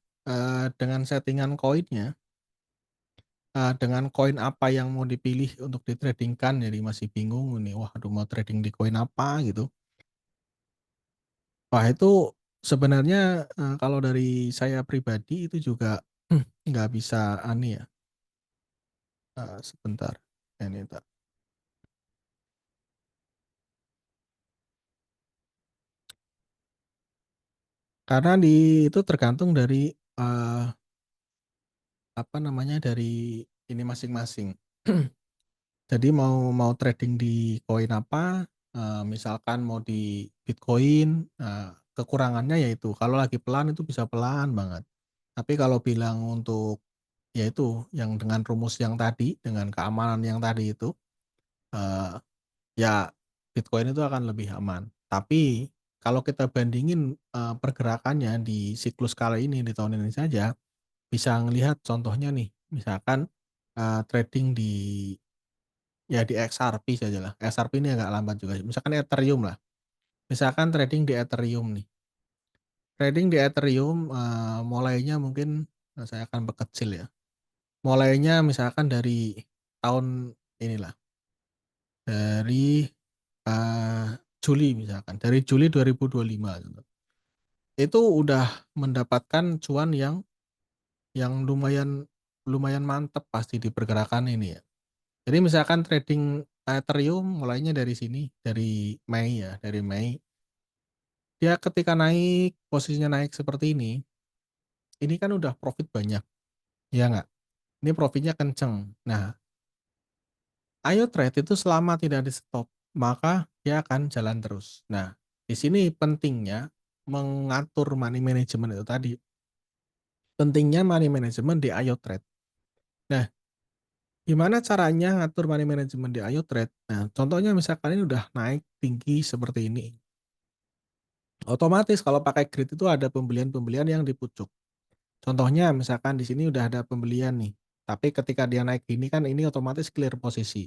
S1: dengan settingan koinnya, dengan koin apa yang mau dipilih untuk di-trading-kan, jadi masih bingung ini, waduh mau trading di koin apa gitu. Wah itu sebenarnya, kalau dari saya pribadi itu juga nggak bisa ya, sebentar, ini Kak. Karena itu tergantung dari, apa namanya, dari ini masing-masing. Jadi mau mau trading di koin apa, misalkan mau di Bitcoin, kekurangannya yaitu kalau lagi pelan itu bisa pelan banget. Tapi kalau bilang untuk ya itu yang dengan rumus yang tadi, dengan keamanan yang tadi itu, eee, ya Bitcoin itu akan lebih aman. Tapi kalau kita bandingin, pergerakannya di siklus kali ini, di tahun ini saja, bisa ngelihat contohnya nih, misalkan, trading di ya di XRP sajalah, XRP ini agak lambat juga, misalkan Ethereum lah, misalkan trading di Ethereum nih, trading di Ethereum, mulainya mungkin, saya akan perkecil ya, mulainya misalkan dari tahun inilah, dari, Juli misalkan, dari Juli 2025 gitu. Itu udah mendapatkan cuan yang lumayan lumayan mantep pasti di pergerakan ini ya. Jadi misalkan trading Ethereum mulainya dari sini, dari Mei ya, dari Mei. Dia ketika naik, posisinya naik seperti ini kan udah profit banyak, ya nggak? Ini profitnya kenceng. Nah, ayo trade itu selama tidak di-stop, maka dia akan jalan terus. Nah, di sini pentingnya mengatur money management itu tadi. Pentingnya money management di Ayo Trade. Nah, gimana caranya ngatur money management di Ayo Trade? Nah, contohnya misalkan ini udah naik tinggi seperti ini. Otomatis kalau pakai grid itu ada pembelian-pembelian yang di pucuk. Contohnya misalkan di sini udah ada pembelian nih, tapi ketika dia naik gini kan ini otomatis clear posisi.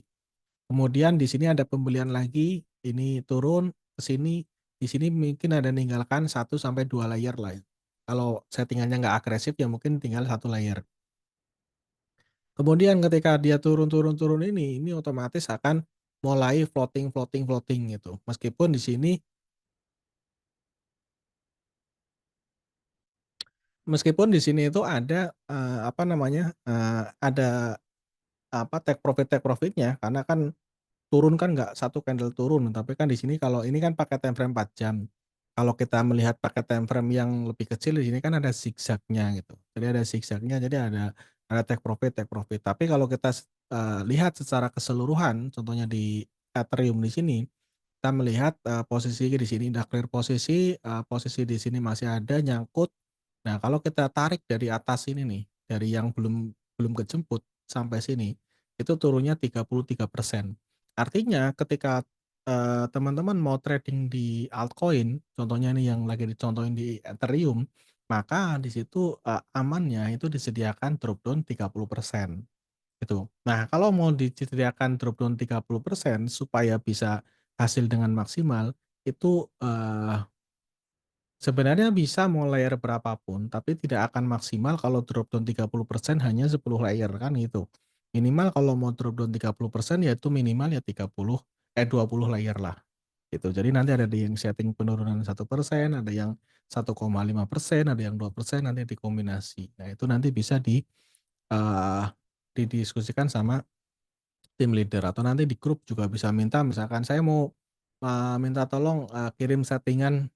S1: Kemudian di sini ada pembelian lagi, ini turun ke sini, di sini mungkin ada ninggalkan 1 sampai 2 layer lah ya. Kalau settingannya nggak agresif ya mungkin tinggal 1 layer. Kemudian ketika dia turun turun turun ini otomatis akan mulai floating floating floating gitu. Meskipun di sini itu ada, apa namanya, ada take profit-nya karena kan turun kan nggak satu candle turun, tapi kan di sini kalau ini kan pakai time frame 4 jam. Kalau kita melihat pakai time frame yang lebih kecil di sini kan ada zigzag-nya gitu. Jadi ada zigzag-nya, jadi ada take profit. Tapi kalau kita lihat secara keseluruhan, contohnya di Ethereum di sini, kita melihat, posisi di sini udah clear posisi, posisi di sini masih ada nyangkut. Nah, kalau kita tarik dari atas ini nih, dari yang belum belum kejemput sampai sini, itu turunnya 33%. Artinya ketika, teman-teman mau trading di altcoin, contohnya ini yang lagi dicontohin di Ethereum, maka di situ, amannya itu disediakan drop down 30%, gitu. Nah, kalau mau disediakan drop down 30% supaya bisa hasil dengan maksimal, itu, sebenarnya bisa mau layer berapapun, tapi tidak akan maksimal kalau drop down 30% hanya 10 layer, kan gitu. Minimal kalau mau drop down 30% ya itu minimal ya 20 layer lah, gitu. Jadi nanti ada di yang setting penurunan 1%, ada yang 1,5%, ada yang 2%, nanti dikombinasi. Nah itu nanti bisa eee, didiskusikan sama tim leader atau nanti di grup juga bisa minta misalkan saya mau, minta tolong, kirim settingan,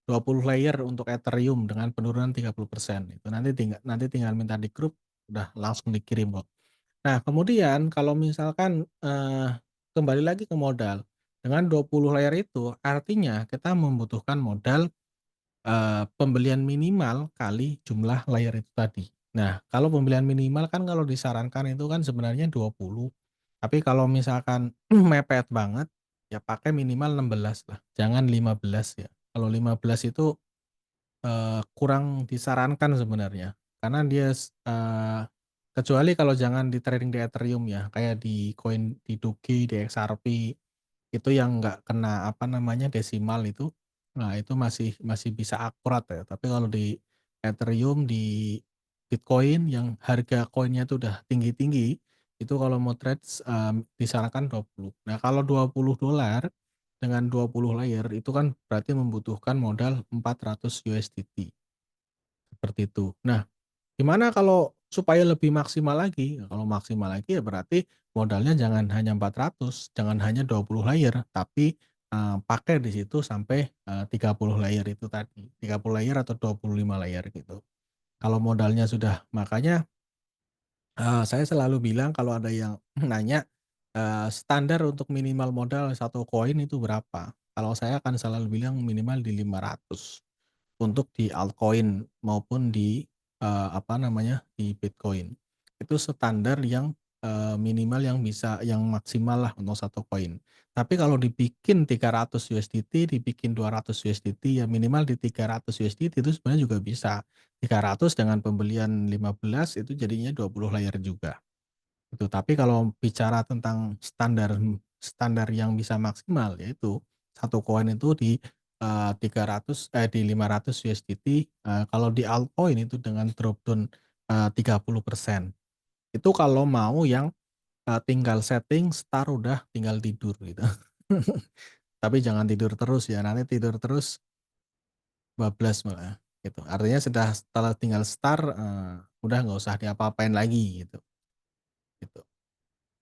S1: 20 layer untuk Ethereum dengan penurunan 30%, itu nanti tinggal minta di grup, udah langsung dikirim kok. Nah kemudian kalau misalkan, kembali lagi ke modal, dengan 20 layer itu artinya kita membutuhkan modal, pembelian minimal kali jumlah layer itu tadi. Nah kalau pembelian minimal kan kalau disarankan itu kan sebenarnya 20, tapi kalau misalkan mepet banget, ya pakai minimal 16 lah, jangan 15 ya. Kalau 15 itu kurang disarankan sebenarnya, karena kecuali kalau jangan di-trading di Ethereum ya, kayak di koin di Doge, di XRP, itu yang nggak kena apa namanya, desimal itu, nah itu masih bisa akurat ya. Tapi kalau di Ethereum, di Bitcoin yang harga koinnya itu udah tinggi-tinggi, itu kalau mau trades, disarankan 20. Nah kalau $20 dengan 20 layer itu kan berarti membutuhkan modal 400 USDT, seperti itu. Nah, gimana kalau supaya lebih maksimal lagi? Nah, kalau maksimal lagi ya berarti modalnya jangan hanya 400, jangan hanya 20 layer, tapi, pakai di situ sampai, 30 layer itu tadi, 30 layer atau 25 layer gitu. Kalau modalnya sudah makanya, saya selalu bilang kalau ada yang nanya, standar untuk minimal modal satu koin itu berapa? Kalau saya akan selalu bilang minimal di 500. Untuk di altcoin maupun apa namanya, di Bitcoin. Itu standar yang, minimal yang bisa yang maksimal lah untuk satu koin. Tapi kalau dibikin 300 USDT, dibikin 200 USDT, ya minimal di 300 USDT itu sebenarnya juga bisa. 300 dengan pembelian 15 itu jadinya 20 layer juga, gitu. Tapi kalau bicara tentang standar yang bisa maksimal, yaitu satu koin itu di, 500 USDT, kalau di altcoin itu dengan drop down, 30%. Itu kalau mau yang, tinggal setting, start, udah tinggal tidur gitu. Tapi jangan tidur terus ya, nanti tidur terus bablas malah, gitu. Artinya setelah tinggal start, udah nggak usah diapa-apain lagi gitu.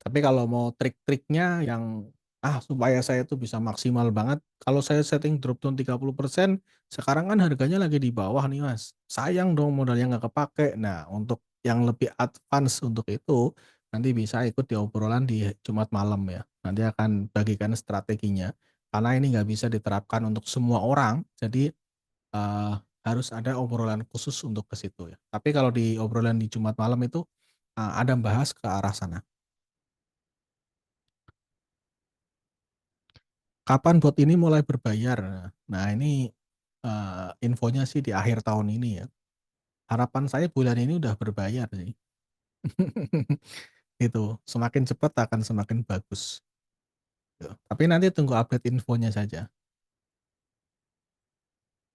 S1: Tapi kalau mau trik-triknya yang, supaya saya tuh bisa maksimal banget, kalau saya setting drop down 30%, sekarang kan harganya lagi di bawah nih Mas, sayang dong modalnya nggak kepake. Nah, untuk yang lebih advance untuk itu, nanti bisa ikut di obrolan di Jumat malam ya. Nanti akan bagikan strateginya, karena ini nggak bisa diterapkan untuk semua orang, jadi, harus ada obrolan khusus untuk ke situ ya. Tapi kalau di obrolan di Jumat malam itu, ada bahas ke arah sana. Kapan bot ini mulai berbayar? Nah ini, infonya sih di akhir tahun ini ya. Harapan saya bulan ini udah berbayar sih. Gitu, semakin cepat akan semakin bagus, gitu. Tapi nanti tunggu update infonya saja.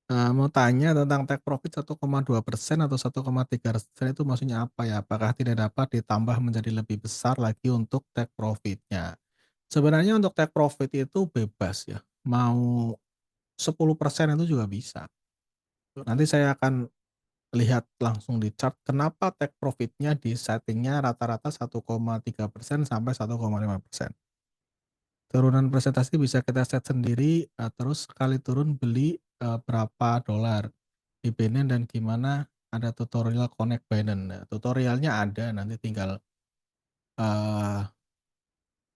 S1: Mau tanya tentang take profit 1,2% atau 1,3% itu maksudnya apa ya? Apakah tidak dapat ditambah menjadi lebih besar lagi untuk take profit-nya? Sebenarnya untuk take profit itu bebas ya, mau 10% itu juga bisa. Nanti saya akan lihat langsung di chart kenapa take profit-nya di setting-nya rata-rata 1,3% sampai 1,5%. Turunan presentasi bisa kita set sendiri, terus sekali turun beli, berapa dolar di Binance dan gimana, ada tutorial connect Binance. Nah, tutorialnya ada, nanti tinggal, eee,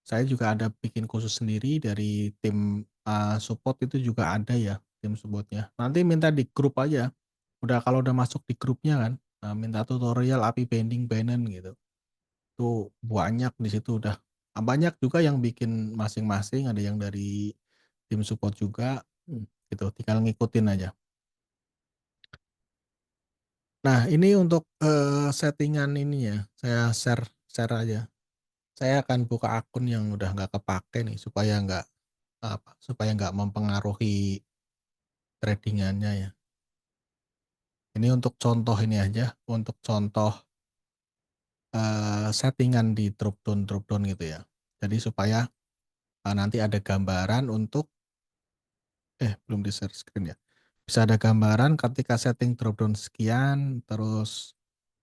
S1: saya juga ada bikin khusus sendiri dari tim, support itu juga ada ya, tim support-nya. Nanti minta di grup aja. Kalau udah masuk di grupnya kan, minta tutorial API binding Binance gitu. Itu banyak di situ udah, banyak juga yang bikin masing-masing, ada yang dari tim support juga, gitu, tinggal ngikutin aja. Nah ini untuk, setting-an ini ya, saya share aja. Saya akan buka akun yang udah nggak kepake nih supaya nggak mempengaruhi trading-annya ya. Ini untuk contoh ini aja, untuk contoh setting di drop down gitu ya. Jadi supaya, nanti ada gambaran untuk belum di-share screen ya. Bisa ada gambaran ketika setting drop down sekian, terus,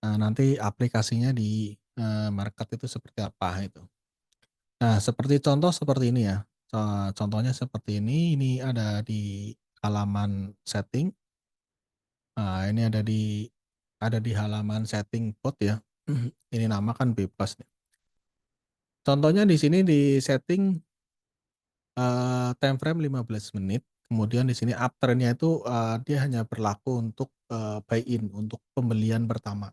S1: nanti aplikasinya di, market itu seperti apa itu. Nah, seperti contoh seperti ini ya, contohnya seperti ini ada di halaman setting, ini ada di halaman setting bot ya, ini nama kan bebas nih. Contohnya di sini di setting, time frame 15 menit, kemudian di sini uptrend-nya itu, dia hanya berlaku untuk, buy in, untuk pembelian pertama,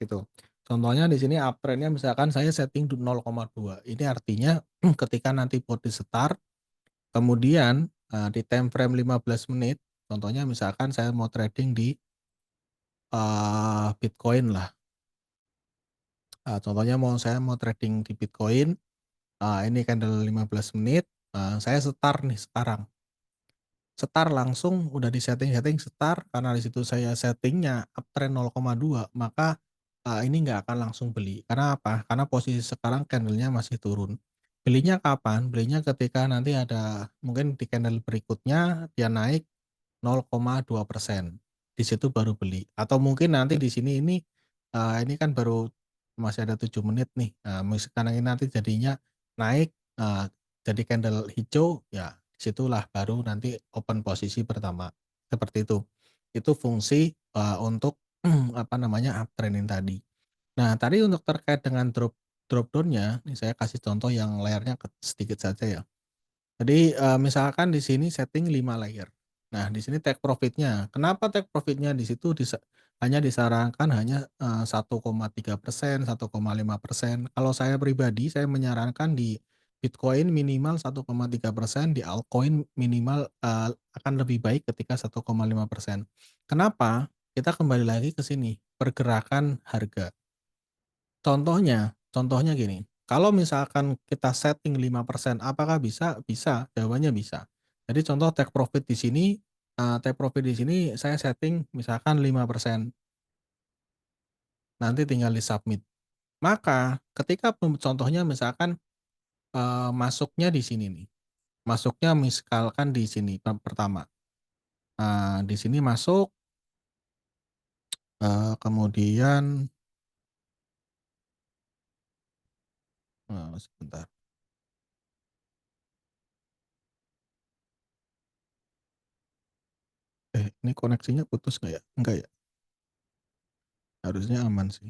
S1: gitu. Contohnya di sini uptrend-nya misalkan saya setting 0,2, ini artinya ketika nanti bot di-start, kemudian, di time frame 15 menit, contohnya misalkan saya mau trading di, Bitcoin lah, contohnya saya mau trading di Bitcoin, ini candle 15 menit, saya start nih sekarang. Setar langsung udah di-setting-setting setar, karena di situ saya setting-nya uptrend 0,2 maka, ini nggak akan langsung beli. Karena apa? Karena posisi sekarang candle-nya masih turun. Belinya kapan? Belinya ketika nanti ada mungkin di candle berikutnya dia naik 0,2%, di situ baru beli. Atau mungkin nanti di sini ini kan baru masih ada 7 menit nih, sekarang ini nanti jadinya naik, jadi candle hijau, ya disitulah baru nanti open posisi pertama, seperti itu. Itu fungsi, untuk apa namanya, uptrending tadi. Nah, tadi untuk terkait dengan drop down-nya, ini saya kasih contoh yang layarnya sedikit saja ya. Jadi, misalkan di sini setting 5 layer. Nah, di sini take profit-nya. Kenapa take profit-nya di situ hanya disarankan hanya, 1,3%, 1,5%. Kalau saya pribadi, saya menyarankan di Bitcoin minimal 1,3%, di altcoin minimal, akan lebih baik ketika 1,5%. Kenapa? Kita kembali lagi ke sini, pergerakan harga. Contohnya gini, kalau misalkan kita setting 5% apakah bisa? Bisa, jawabannya bisa. Jadi contoh take profit di sini saya setting misalkan 5%, nanti tinggal di-submit. Maka ketika contohnya misalkan, masuknya di sini nih, masuknya misalkan di sini pertama, di sini masuk, kemudian, sebentar, ini koneksinya putus nggak ya? Enggak ya? Harusnya aman sih.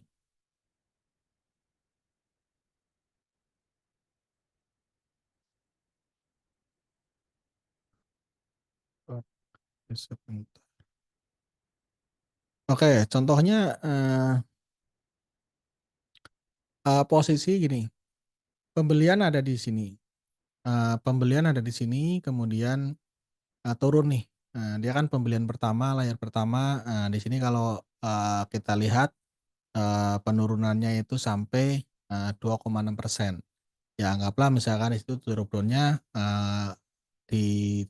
S1: Oke, sebentar. Oke, contohnya, posisi gini, pembelian ada di sini, kemudian, turun nih. Dia kan pembelian pertama, layar pertama, di sini kalau, kita lihat, penurunannya itu sampai, 2,6%. Ya anggaplah misalkan di situ drop down-nya, di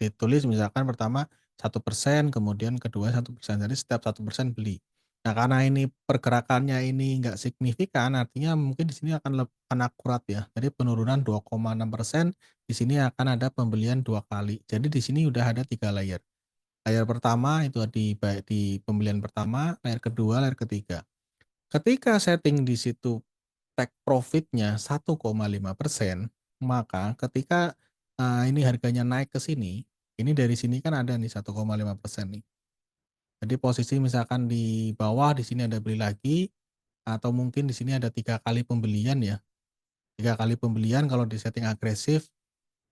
S1: ditulis misalkan pertama 1%, kemudian kedua 1%, jadi setiap 1% beli. Nah, karena ini pergerakannya ini nggak signifikan, artinya mungkin di sini akan akurat ya. Jadi penurunan 2,6%, di sini akan ada pembelian 2 kali. Jadi di sini udah ada 3 layer. Layer pertama itu di pembelian pertama, layer kedua, layer ketiga. Ketika setting di situ take profit-nya 1,5%, maka ketika, ini harganya naik ke sini, ini dari sini kan ada nih 1,5% nih. Jadi posisi misalkan di bawah di sini ada beli lagi, atau mungkin di sini ada 3 kali pembelian ya, 3 kali pembelian kalau di setting agresif.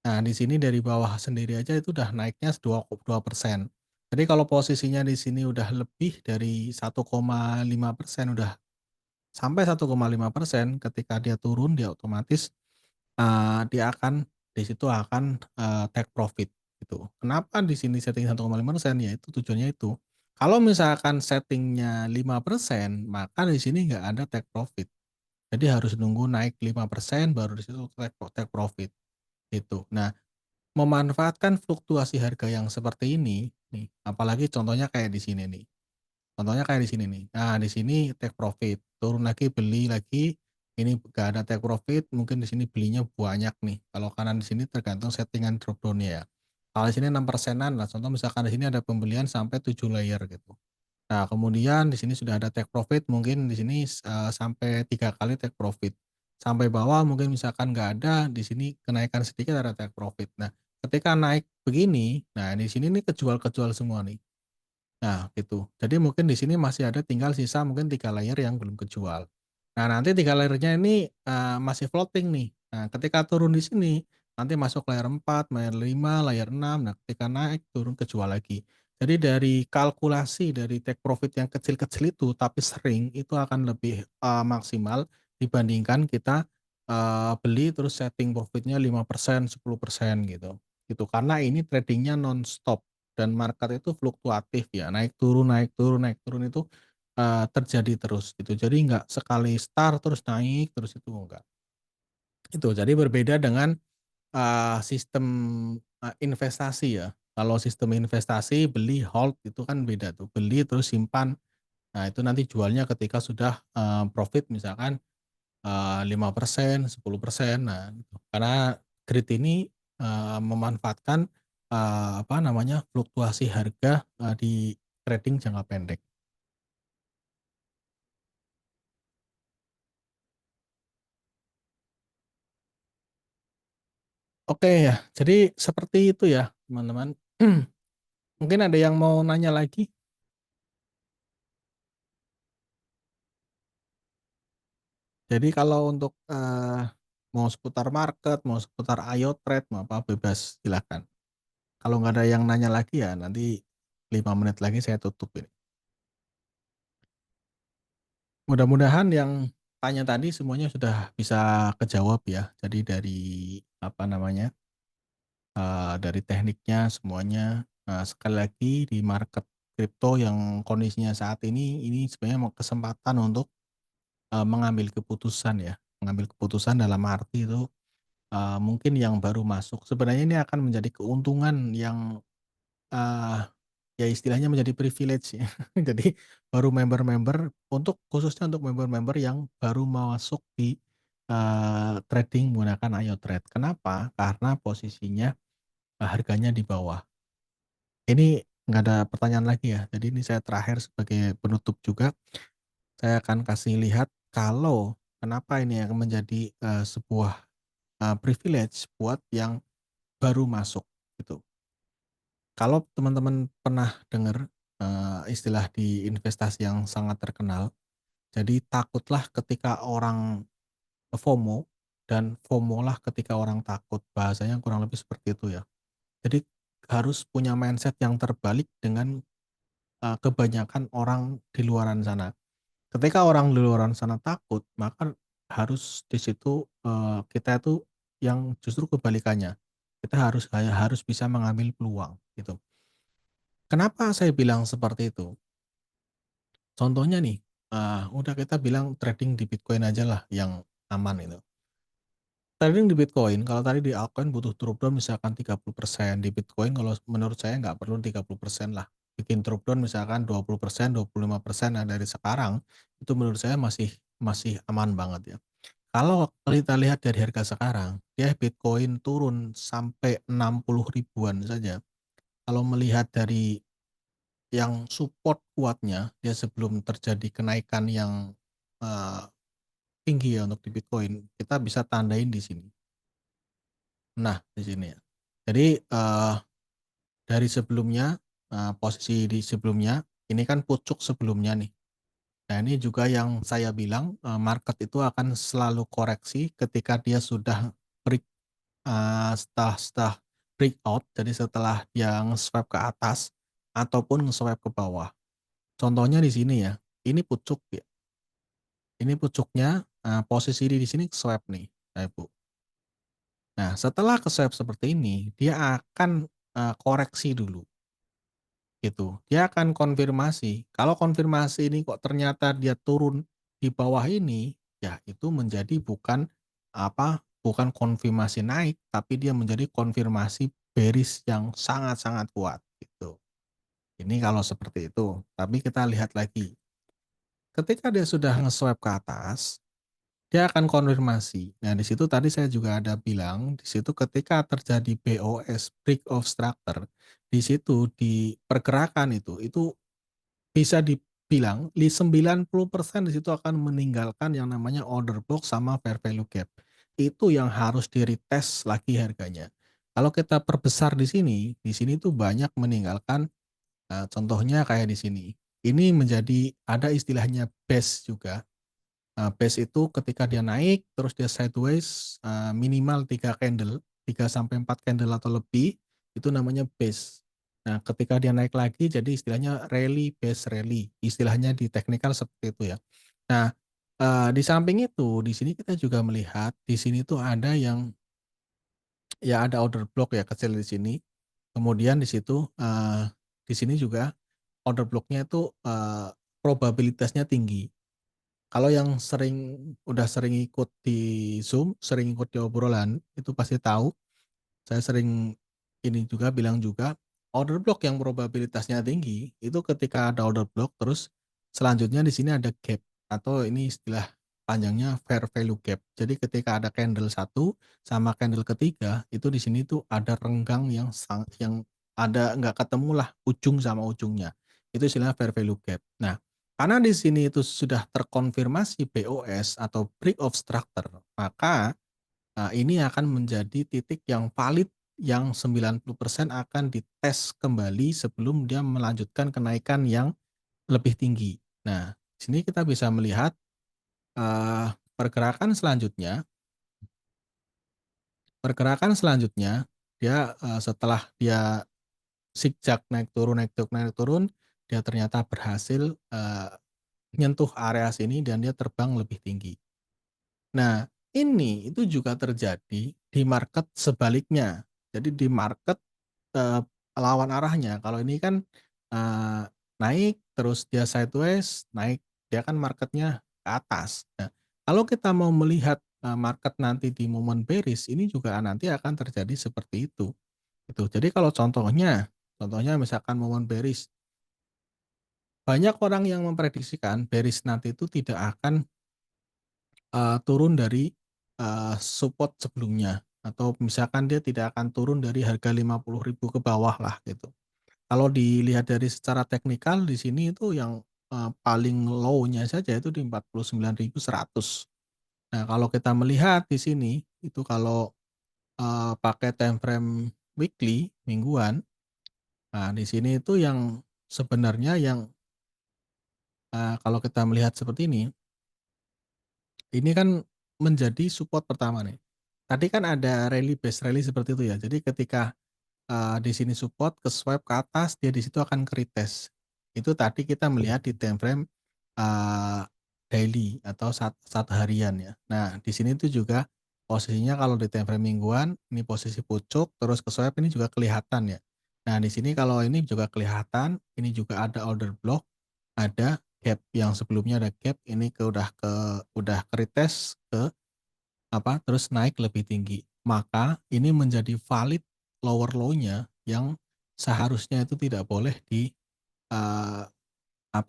S1: Nah, di sini dari bawah sendiri aja itu udah naiknya 2,2%. Jadi kalau posisinya di sini udah lebih dari 1,5%, udah sampai 1,5%, ketika dia turun dia otomatis, dia akan di situ akan, take profit gitu. Kenapa di sini setting 1,5%? Ya itu tujuannya itu. Kalau misalkan setting-nya 5%, maka di sini nggak ada take profit. Jadi harus nunggu naik 5% baru di situ take profit gitu. Nah, memanfaatkan fluktuasi harga yang seperti ini nih, apalagi contohnya kayak di sini nih. Contohnya kayak di sini nih, nah di sini take profit, turun lagi beli lagi, ini nggak ada take profit, mungkin di sini belinya banyak nih, kalau kanan di sini tergantung settingan drop down-nya ya. Kalau di sini 6%-an lah, contoh misalkan di sini ada pembelian sampai 7 layer gitu. Nah, kemudian di sini sudah ada take profit, mungkin di sini sampai 3 kali take profit. Sampai bawah mungkin misalkan nggak ada, di sini kenaikan sedikit ada take profit. Nah, ketika naik begini, nah di sini nih kejual-kejual semua nih. Nah, gitu. Jadi mungkin di sini masih ada tinggal sisa mungkin 3 layer yang belum kejual. Nah, nanti 3 layernya ini, masih floating nih. Nah, ketika turun di sini, nanti masuk layer 4, layer 5, layer 6. Nah, ketika naik turun kejual lagi. Jadi dari kalkulasi dari take profit yang kecil-kecil itu tapi sering, itu akan lebih, maksimal dibandingkan kita, beli terus setting profitnya 5%, 10% gitu, gitu. Karena ini trading-nya nonstop. Dan market itu fluktuatif ya, naik turun naik turun naik turun itu, terjadi terus gitu. Jadi nggak sekali start terus naik terus itu enggak. Itu, jadi berbeda dengan, sistem, investasi ya. Kalau sistem investasi beli hold itu kan beda tuh, beli terus simpan. Nah itu nanti jualnya ketika sudah, profit misalkan, 5%, 10%. Nah gitu. Karena grid ini, memanfaatkan, apa namanya, fluktuasi harga, di trading jangka pendek. Oke ya, jadi seperti itu ya teman-teman. Mungkin ada yang mau nanya lagi? Jadi kalau untuk, mau seputar market, mau seputar ayo trade, mau apa bebas silakan. Kalau nggak ada yang nanya lagi ya nanti 5 menit lagi saya tutup ini. Mudah-mudahan yang tanya tadi semuanya sudah bisa kejawab ya. Jadi dari apa namanya, dari tekniknya semuanya, sekali lagi di market kripto yang kondisinya saat ini sebenarnya mau kesempatan untuk, mengambil keputusan ya. Mengambil keputusan dalam arti itu, mungkin yang baru masuk sebenarnya ini akan menjadi keuntungan yang, eee ya istilahnya menjadi privilege ya. Jadi baru member-member khususnya untuk member-member yang baru masuk di, trading menggunakan Ayo Trade. Kenapa? Karena posisinya, harganya di bawah. Ini nggak ada pertanyaan lagi ya. Jadi ini saya terakhir sebagai penutup juga, saya akan kasih lihat kalau kenapa ini akan menjadi, sebuah, privilege buat yang baru masuk gitu. Kalau teman-teman pernah dengar, istilah di investasi yang sangat terkenal, jadi takutlah ketika orang FOMO dan FOMO-lah ketika orang takut, bahasanya kurang lebih seperti itu ya. Jadi harus punya mindset yang terbalik dengan, kebanyakan orang di luaran sana. Ketika orang di luaran sana takut, maka harus di situ, kita itu yang justru kebalikannya, kita harus bisa mengambil peluang gitu. Kenapa saya bilang seperti itu? Contohnya nih, udah kita bilang trading di Bitcoin aja lah yang aman itu. Trading di Bitcoin kalau tadi di altcoin butuh drawdown misalkan 30%, di Bitcoin kalau menurut saya nggak perlu 30% lah. Bikin drawdown misalkan 20%, 25%, nah dari sekarang itu menurut saya masih masih aman banget ya. Kalau kita lihat dari harga sekarang, dia Bitcoin turun sampai 60 ribuan saja. Kalau melihat dari yang support kuatnya, dia sebelum terjadi kenaikan yang, eee, tinggi ya untuk di Bitcoin, kita bisa tandain di sini. Nah, di sini ya. Jadi, dari sebelumnya, posisi di sebelumnya, ini kan pucuk sebelumnya nih. Nah, ini juga yang saya bilang, market itu akan selalu koreksi ketika dia sudah break, setelah breakout, jadi setelah dia nge-swipe ke atas ataupun nge-swipe ke bawah. Contohnya di sini ya, ini pucuk ya. Ini pucuknya, posisi di sini ke-swipe nih, Bu. Nah, setelah ke-swipe seperti ini, dia akan, koreksi dulu, gitu. Dia akan konfirmasi, kalau konfirmasi ini kok ternyata dia turun di bawah ini, ya itu menjadi bukan, apa, bukan konfirmasi naik, tapi dia menjadi konfirmasi bearish yang sangat-sangat kuat, gitu. Ini kalau seperti itu, tapi kita lihat lagi, ketika dia sudah nge-swipe ke atas, dia akan konfirmasi. Nah, di situ tadi saya juga ada bilang, di situ ketika terjadi BOS, break of structure, di situ di pergerakan itu bisa dibilang 90% di situ akan meninggalkan yang namanya order block sama fair value gap. Itu yang harus di-retest lagi harganya. Kalau kita perbesar di sini tuh banyak meninggalkan, contohnya kayak di sini. Ini menjadi ada istilahnya base juga. Base itu ketika dia naik, terus dia sideways, minimal 3 candle, 3 sampai 4 candle atau lebih, itu namanya base. Nah, ketika dia naik lagi jadi istilahnya rally, base rally, istilahnya di teknikal seperti itu ya. Nah, di samping itu, di sini kita juga melihat, di sini tuh ada yang ya ada order block ya kecil di sini, kemudian di sini juga order block-nya itu, probabilitasnya tinggi. Kalau yang udah sering ikut di Zoom, sering ikut di obrolan, itu pasti tahu, saya sering ini juga bilang juga, order block yang probabilitasnya tinggi, itu ketika ada order block, terus selanjutnya di sini ada gap, atau ini istilah panjangnya fair value gap. Jadi ketika ada candle satu sama candle ketiga, itu di sini tuh ada renggang yang ada nggak ketemulah ujung sama ujungnya. Itu istilahnya fair value gap. Nah, karena di sini itu sudah terkonfirmasi BOS atau break of structure, maka ini akan menjadi titik yang valid yang 90% akan dites kembali sebelum dia melanjutkan kenaikan yang lebih tinggi. Nah, di sini kita bisa melihat, pergerakan selanjutnya dia, setelah dia zigzag naik turun, dia ternyata berhasil, nyentuh area sini dan dia terbang lebih tinggi. Nah, ini itu juga terjadi di market sebaliknya. Jadi di market, eee, lawan arahnya. Kalau ini kan, eee, naik terus dia sideways, naik, dia kan marketnya ke atas. Nah, kalau kita mau melihat, market nanti di momen bearish, ini juga nanti akan terjadi seperti itu, gitu. Jadi kalau contohnya misalkan momen bearish, banyak orang yang memprediksikan bearish nanti itu tidak akan turun dari, support sebelumnya, atau misalkan dia tidak akan turun dari harga 50.000 ke bawah lah gitu. Kalau dilihat dari secara teknikal di sini itu yang, paling low-nya saja itu di 49.100. Nah, kalau kita melihat di sini, itu kalau, pakai time frame weekly, mingguan, nah di sini itu yang sebenarnya yang, kalau kita melihat seperti ini kan menjadi support pertama nih. Tadi kan ada rally base rally seperti itu ya. Jadi ketika, di sini support ke swipe ke atas, dia di situ akan ke-retest. Itu tadi kita melihat di time frame, eee, daily atau satu harian ya. Nah, di sini tuh juga posisinya kalau di time frame mingguan, ini posisi pucuk terus ke swipe ini juga kelihatan ya. Nah, di sini kalau ini juga kelihatan, ini juga ada order block, ada gap yang sebelumnya ada gap, ini udah ke-retest ke apa, terus naik lebih tinggi. Maka ini menjadi valid lower low-nya yang seharusnya itu tidak boleh eee,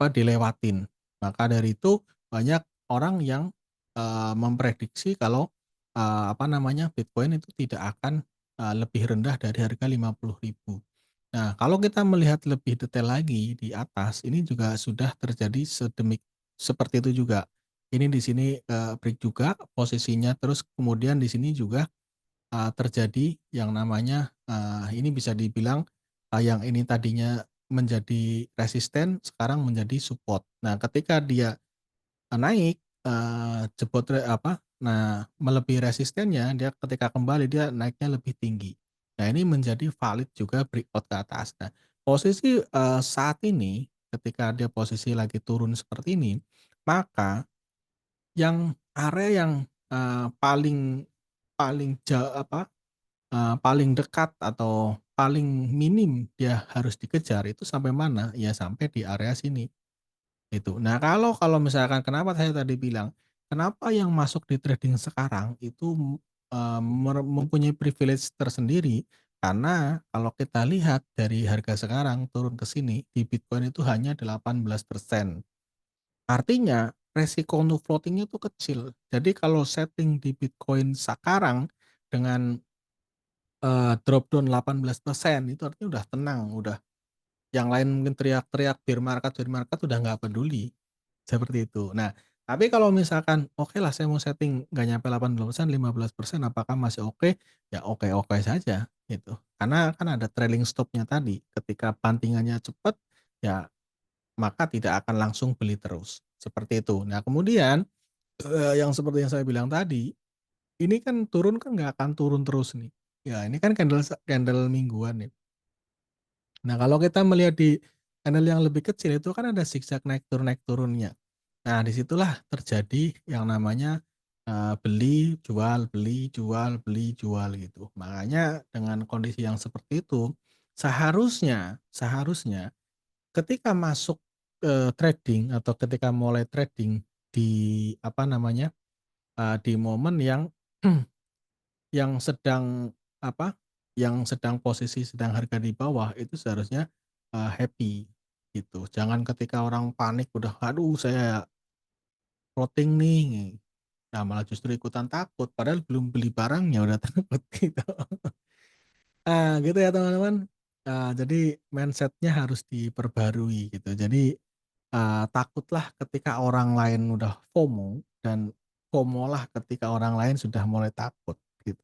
S1: dilewatin. Maka dari itu banyak orang yang, memprediksi kalau, Bitcoin itu tidak akan, lebih rendah dari harga 50.000. Nah, kalau kita melihat lebih detail lagi di atas, ini juga sudah terjadi seperti itu juga. Ini di sini, break juga posisinya, terus kemudian di sini juga, terjadi yang namanya, ini bisa dibilang, yang ini tadinya menjadi resisten, sekarang menjadi support. Nah, ketika dia, naik, jebot nah melebihi resistennya, dia ketika kembali dia naiknya lebih tinggi. Nah, ini menjadi valid juga breakout ke atas. Nah, posisi, saat ini ketika dia posisi lagi turun seperti ini, maka yang area yang, paling paling paling dekat atau paling minim dia harus dikejar itu sampai mana? Ya sampai di area sini, gitu. Nah, kalau misalkan kenapa saya tadi bilang, kenapa yang masuk di trading sekarang itu, mempunyai privilege tersendiri, Karena kalau kita lihat dari harga sekarang turun ke sini, di Bitcoin itu hanya 18%. Artinya resiko untuk floating-nya tuh kecil. Jadi kalau setting di Bitcoin sekarang dengan, drop down 18% itu artinya udah tenang, udah yang lain mungkin teriak-teriak bear market udah nggak peduli, seperti itu. Nah, tapi kalau misalkan, oke lah saya mau setting nggak nyampe 18%, 15% apakah masih oke? Ya oke-oke saja gitu. Karena kan ada trailing stop-nya tadi, ketika pantingannya cepat, ya maka tidak akan langsung beli terus, seperti itu. Nah kemudian, yang seperti yang saya bilang tadi, ini kan turun kan nggak akan turun terus nih. Ya ini kan candle mingguan nih. Nah, kalau kita melihat di channel yang lebih kecil itu kan ada zigzag naik turunnya. Nah, disitulah terjadi yang namanya, beli, jual, beli, jual gitu. Makanya dengan kondisi yang seperti itu, seharusnya seharusnya ketika masuk, trading atau ketika mulai trading di apa namanya, di momen yang yang sedang apa, yang sedang posisi sedang harga di bawah itu seharusnya, happy gitu. Jangan ketika orang panik udah, "Aduh saya floating nih." Nah malah justru ikutan takut padahal belum beli barangnya udah takut gitu. Gitu ya teman-teman. Jadi mindset-nya harus diperbarui gitu. Jadi, takutlah ketika orang lain udah FOMO dan FOMO-lah ketika orang lain sudah mulai takut gitu.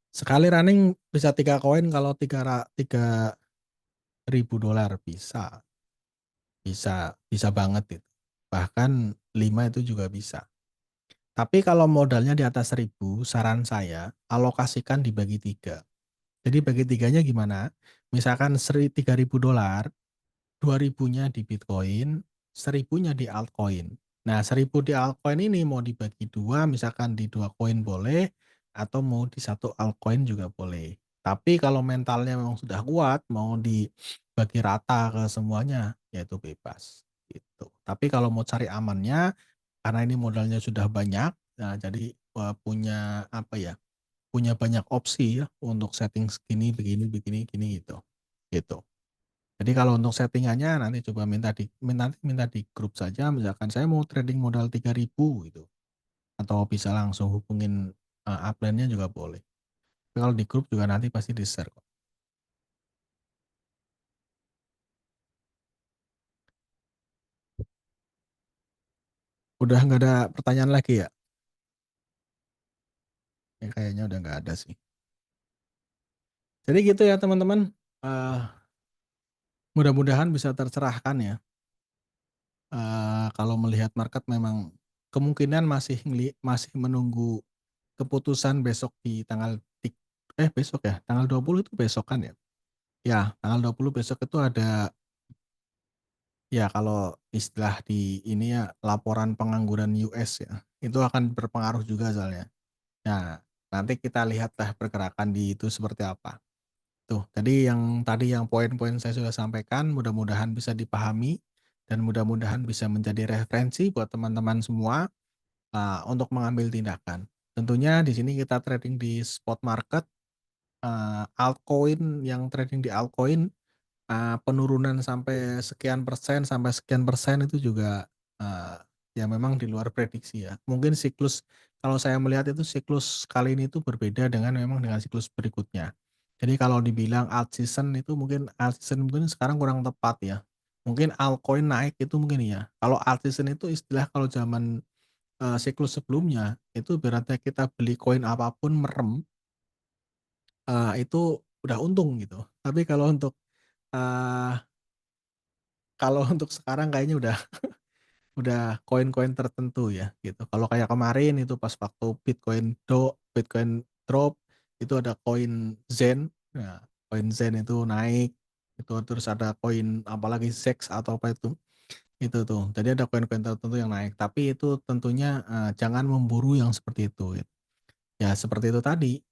S1: Sekali running bisa 3 koin kalau $3.000 bisa, bisa banget itu. Bahkan 5 itu juga bisa. Tapi kalau modalnya di atas 1.000 saran saya alokasikan dibagi 3. Jadi bagi tiganya gimana? Misalkan $3.000, 2.000-nya di Bitcoin, 1.000-nya di altcoin. Nah, 1.000 di altcoin ini mau dibagi 2, misalkan di 2 koin boleh, atau mau di satu altcoin juga boleh. Tapi kalau mentalnya memang sudah kuat, mau dibagi rata ke semuanya, ya itu bebas, gitu. Tapi kalau mau cari amannya, karena ini modalnya sudah banyak, nah jadi, punya apa ya, punya banyak opsi ya untuk setting segini, begini begini, gini gitu, gitu. Jadi kalau untuk settingannya nanti coba minta di grup saja misalkan saya mau trading modal 3.000 gitu, atau bisa langsung hubungin, upline-nya juga boleh. Tapi kalau di grup juga nanti pasti di-share kok. Udah nggak ada pertanyaan lagi ya? Ya kayaknya udah nggak ada sih. Jadi gitu ya teman-teman, eee, mudah-mudahan bisa tercerahkan ya, kalau melihat market memang kemungkinan masih menunggu keputusan besok di besok ya? Tanggal 20 itu besok kan ya? Ya, tanggal 20 besok itu ada, ya kalau istilah di ini ya, laporan pengangguran US ya, itu akan berpengaruh juga soalnya. Nah, nanti kita lihatlah pergerakan di itu seperti apa. Tuh, tadi yang poin-poin saya sudah sampaikan mudah-mudahan bisa dipahami dan mudah-mudahan bisa menjadi referensi buat teman-teman semua, untuk mengambil tindakan. Tentunya di sini kita trading di spot market, altcoin yang trading di altcoin, penurunan sampai sekian persen itu juga, ya memang di luar prediksi ya. Mungkin siklus kalau saya melihat itu siklus kali ini tuh berbeda dengan siklus berikutnya. Jadi kalau dibilang alt season mungkin sekarang kurang tepat ya. Mungkin altcoin naik itu mungkin iya. Kalau alt season itu istilah kalau zaman, siklus sebelumnya, itu ibaratnya kita beli koin apapun merem, itu udah untung gitu. Tapi eee, kalau untuk sekarang kayaknya udah koin-koin tertentu ya gitu. Kalau kayak kemarin itu pas waktu Bitcoin drop, itu ada koin Zen, nah koin Zen itu naik, itu terus ada koin apalagi ZEX atau apa itu tuh. Jadi ada koin-koin tertentu yang naik, tapi itu tentunya, jangan memburu yang seperti itu. Ya seperti itu tadi,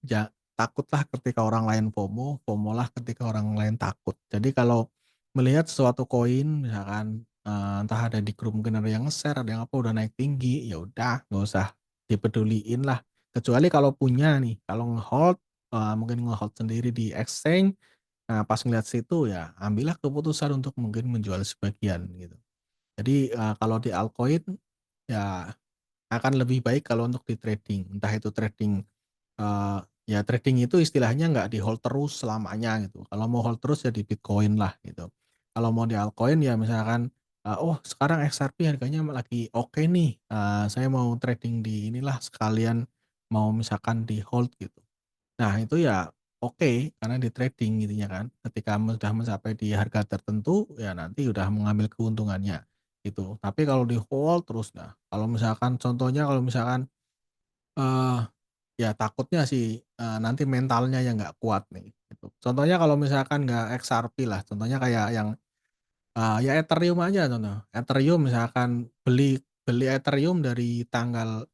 S1: takutlah ketika orang lain FOMO, FOMO-lah ketika orang lain takut. Jadi kalau melihat suatu koin misalkan, entah ada di grup mungkin ada yang nge-share, ada yang apa, udah naik tinggi, ya udah nggak usah dipeduliin lah. Kecuali kalau punya nih, kalau nge-hold, mungkin nge-hold sendiri di exchange. Nah, pas ngelihat situ ya ambillah keputusan untuk mungkin menjual sebagian gitu. Jadi, kalau di altcoin ya akan lebih baik kalau untuk di trading, entah itu trading, ya trading itu istilahnya nggak di-hold terus selamanya gitu. Kalau mau hold terus ya di Bitcoin lah gitu. Kalau mau di altcoin ya misalkan, "Oh sekarang XRP harganya lagi oke nih, saya mau trading di inilah sekalian mau misalkan di-hold," gitu. Nah itu ya oke, karena di trading intinya kan. Ketika sudah mencapai di harga tertentu, ya nanti udah mengambil keuntungannya, gitu. Tapi kalau di-hold terus, nah kalau misalkan contohnya kalau misalkan, eee, ya takutnya sih, nanti mentalnya yang nggak kuat nih, gitu. Contohnya kalau misalkan nggak XRP lah, contohnya kayak yang, ya Ethereum aja contoh. Ethereum misalkan beli beli Ethereum dari tanggal,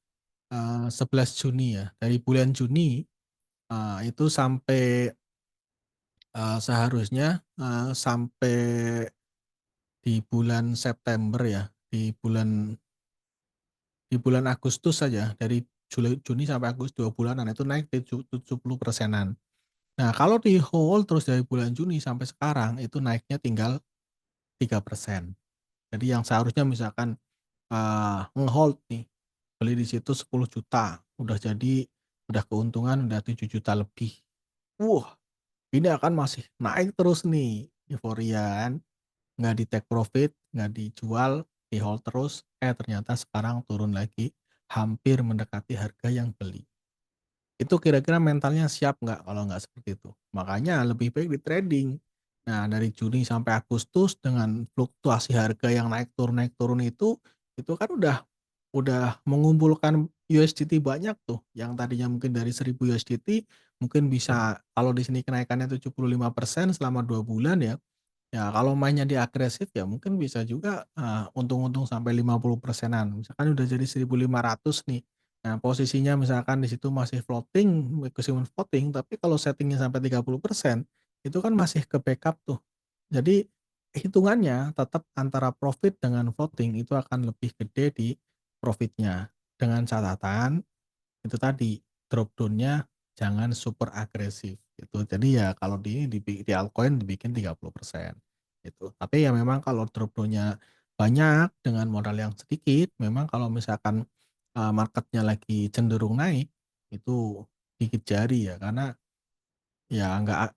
S1: 11 Juni ya, dari bulan Juni, itu sampai seharusnya, sampai di bulan September ya, di bulan Agustus saja, dari Juni sampai Agustus 2 bulanan itu naik 70%-an. Nah, kalau di-hold terus dari bulan Juni sampai sekarang, itu naiknya tinggal 3%. Jadi yang seharusnya misalkan, nge-hold nih, beli di situ 10 juta, udah keuntungan udah 7 juta lebih. Wah, ini akan masih naik terus nih, euforia kan. Nggak di-take profit, nggak dijual, di-hold terus, ternyata sekarang turun lagi, hampir mendekati harga yang beli. Itu kira-kira mentalnya siap nggak kalau nggak seperti itu? Makanya lebih baik di-trading. Nah, dari Juni sampai Agustus dengan fluktuasi harga yang naik turun itu kan udah mengumpulkan USDT banyak tuh, yang tadinya mungkin dari 1.000 USDT, mungkin bisa kalau di sini kenaikannya 75% selama 2 bulan ya. Ya kalau mainnya di agresif ya mungkin bisa juga, untung-untung sampai 50%-an, misalkan udah jadi 1.500 nih. Nah posisinya misalkan di situ masih floating, meskipun floating, tapi kalau setting-nya sampai 30% itu kan masih ke-backup tuh. Jadi hitungannya tetap antara profit dengan floating itu akan lebih gede di profitnya, dengan catatan itu tadi, drop down-nya jangan super agresif gitu. Jadi ya kalau di altcoin dibikin 30% gitu. Tapi ya memang kalau drop down-nya banyak dengan modal yang sedikit, memang kalau misalkan, marketnya lagi cenderung naik, itu gigit jari ya, karena ya nggak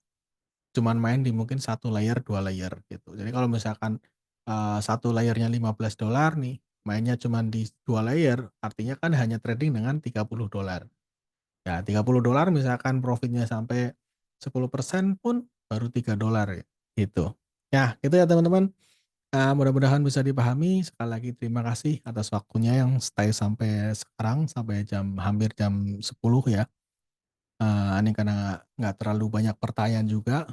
S1: cuman main di mungkin satu layer, 2 layer gitu. Jadi kalau misalkan, 1 layernya $15 nih, mainnya cuman di 2 layer, artinya kan hanya trading dengan $30. Ya $30 misalkan profitnya sampai 10% pun baru $3 ya, gitu. Ya gitu ya teman-teman, mudah-mudahan bisa dipahami. Sekali lagi terima kasih atas waktunya yang stay sampai sekarang, sampai hampir jam 10 ya. Ini karena nggak terlalu banyak pertanyaan juga,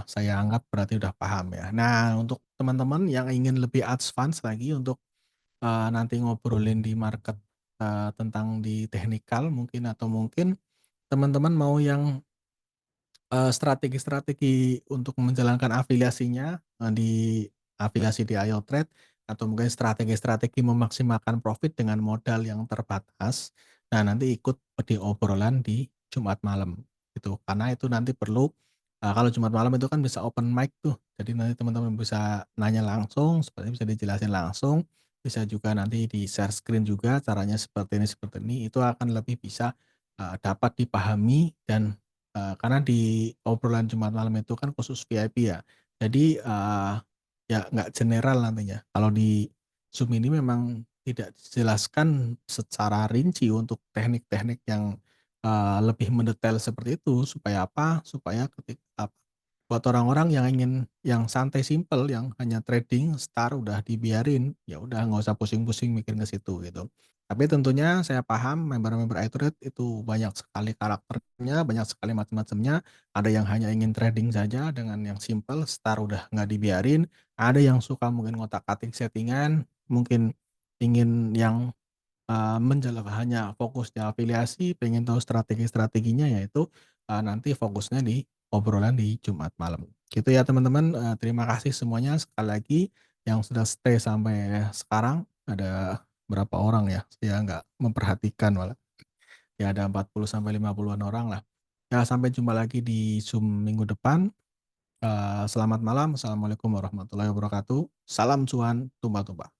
S1: saya anggap berarti udah paham ya. Nah untuk teman-teman yang ingin lebih advance lagi untuk, nanti ngobrolin di market, tentang di teknikal mungkin atau mungkin teman-teman mau yang, strategi-strategi untuk menjalankan afiliasinya, di afiliasi di IoTrade atau mungkin strategi-strategi memaksimalkan profit dengan modal yang terbatas. Nah, nanti ikut di obrolan di Jumat malam, gitu. Karena itu nanti perlu, kalau Jumat malam itu kan bisa open mic tuh. Jadi nanti teman-teman bisa nanya langsung, seperti bisa dijelasin langsung, bisa juga nanti di-share screen juga caranya seperti ini, itu akan lebih bisa, dapat dipahami dan karena di obrolan Jumat malam itu kan khusus VIP ya. Jadi, ya nggak general nantinya. Kalau di Zoom ini memang tidak dijelaskan secara rinci untuk teknik-teknik yang, lebih mendetail seperti itu. Supaya apa? Supaya buat orang-orang yang ingin yang santai simpel, yang hanya trading, start udah dibiarin, ya udah nggak usah pusing-pusing mikir ke situ gitu. Tapi tentunya saya paham member-member iTrade itu banyak sekali karakternya, banyak sekali macam-macamnya. Ada yang hanya ingin trading saja dengan yang simple, start udah nggak dibiarin. Ada yang suka mungkin ngotak-atik settingan, mungkin ingin yang, hanya fokus di afiliasi, pengen tahu strategi-strateginya, yaitu nanti fokusnya di obrolan di Jumat malam. Gitu ya teman-teman, terima kasih semuanya sekali lagi yang sudah stay sampai sekarang. Ada berapa orang ya? Saya nggak memperhatikan malah. Ya ada 40 sampai 50-an orang lah. Ya sampai jumpa lagi di Zoom minggu depan. Selamat malam. Assalamualaikum warahmatullahi wabarakatuh. Salam cuan, tumpah-tumpah.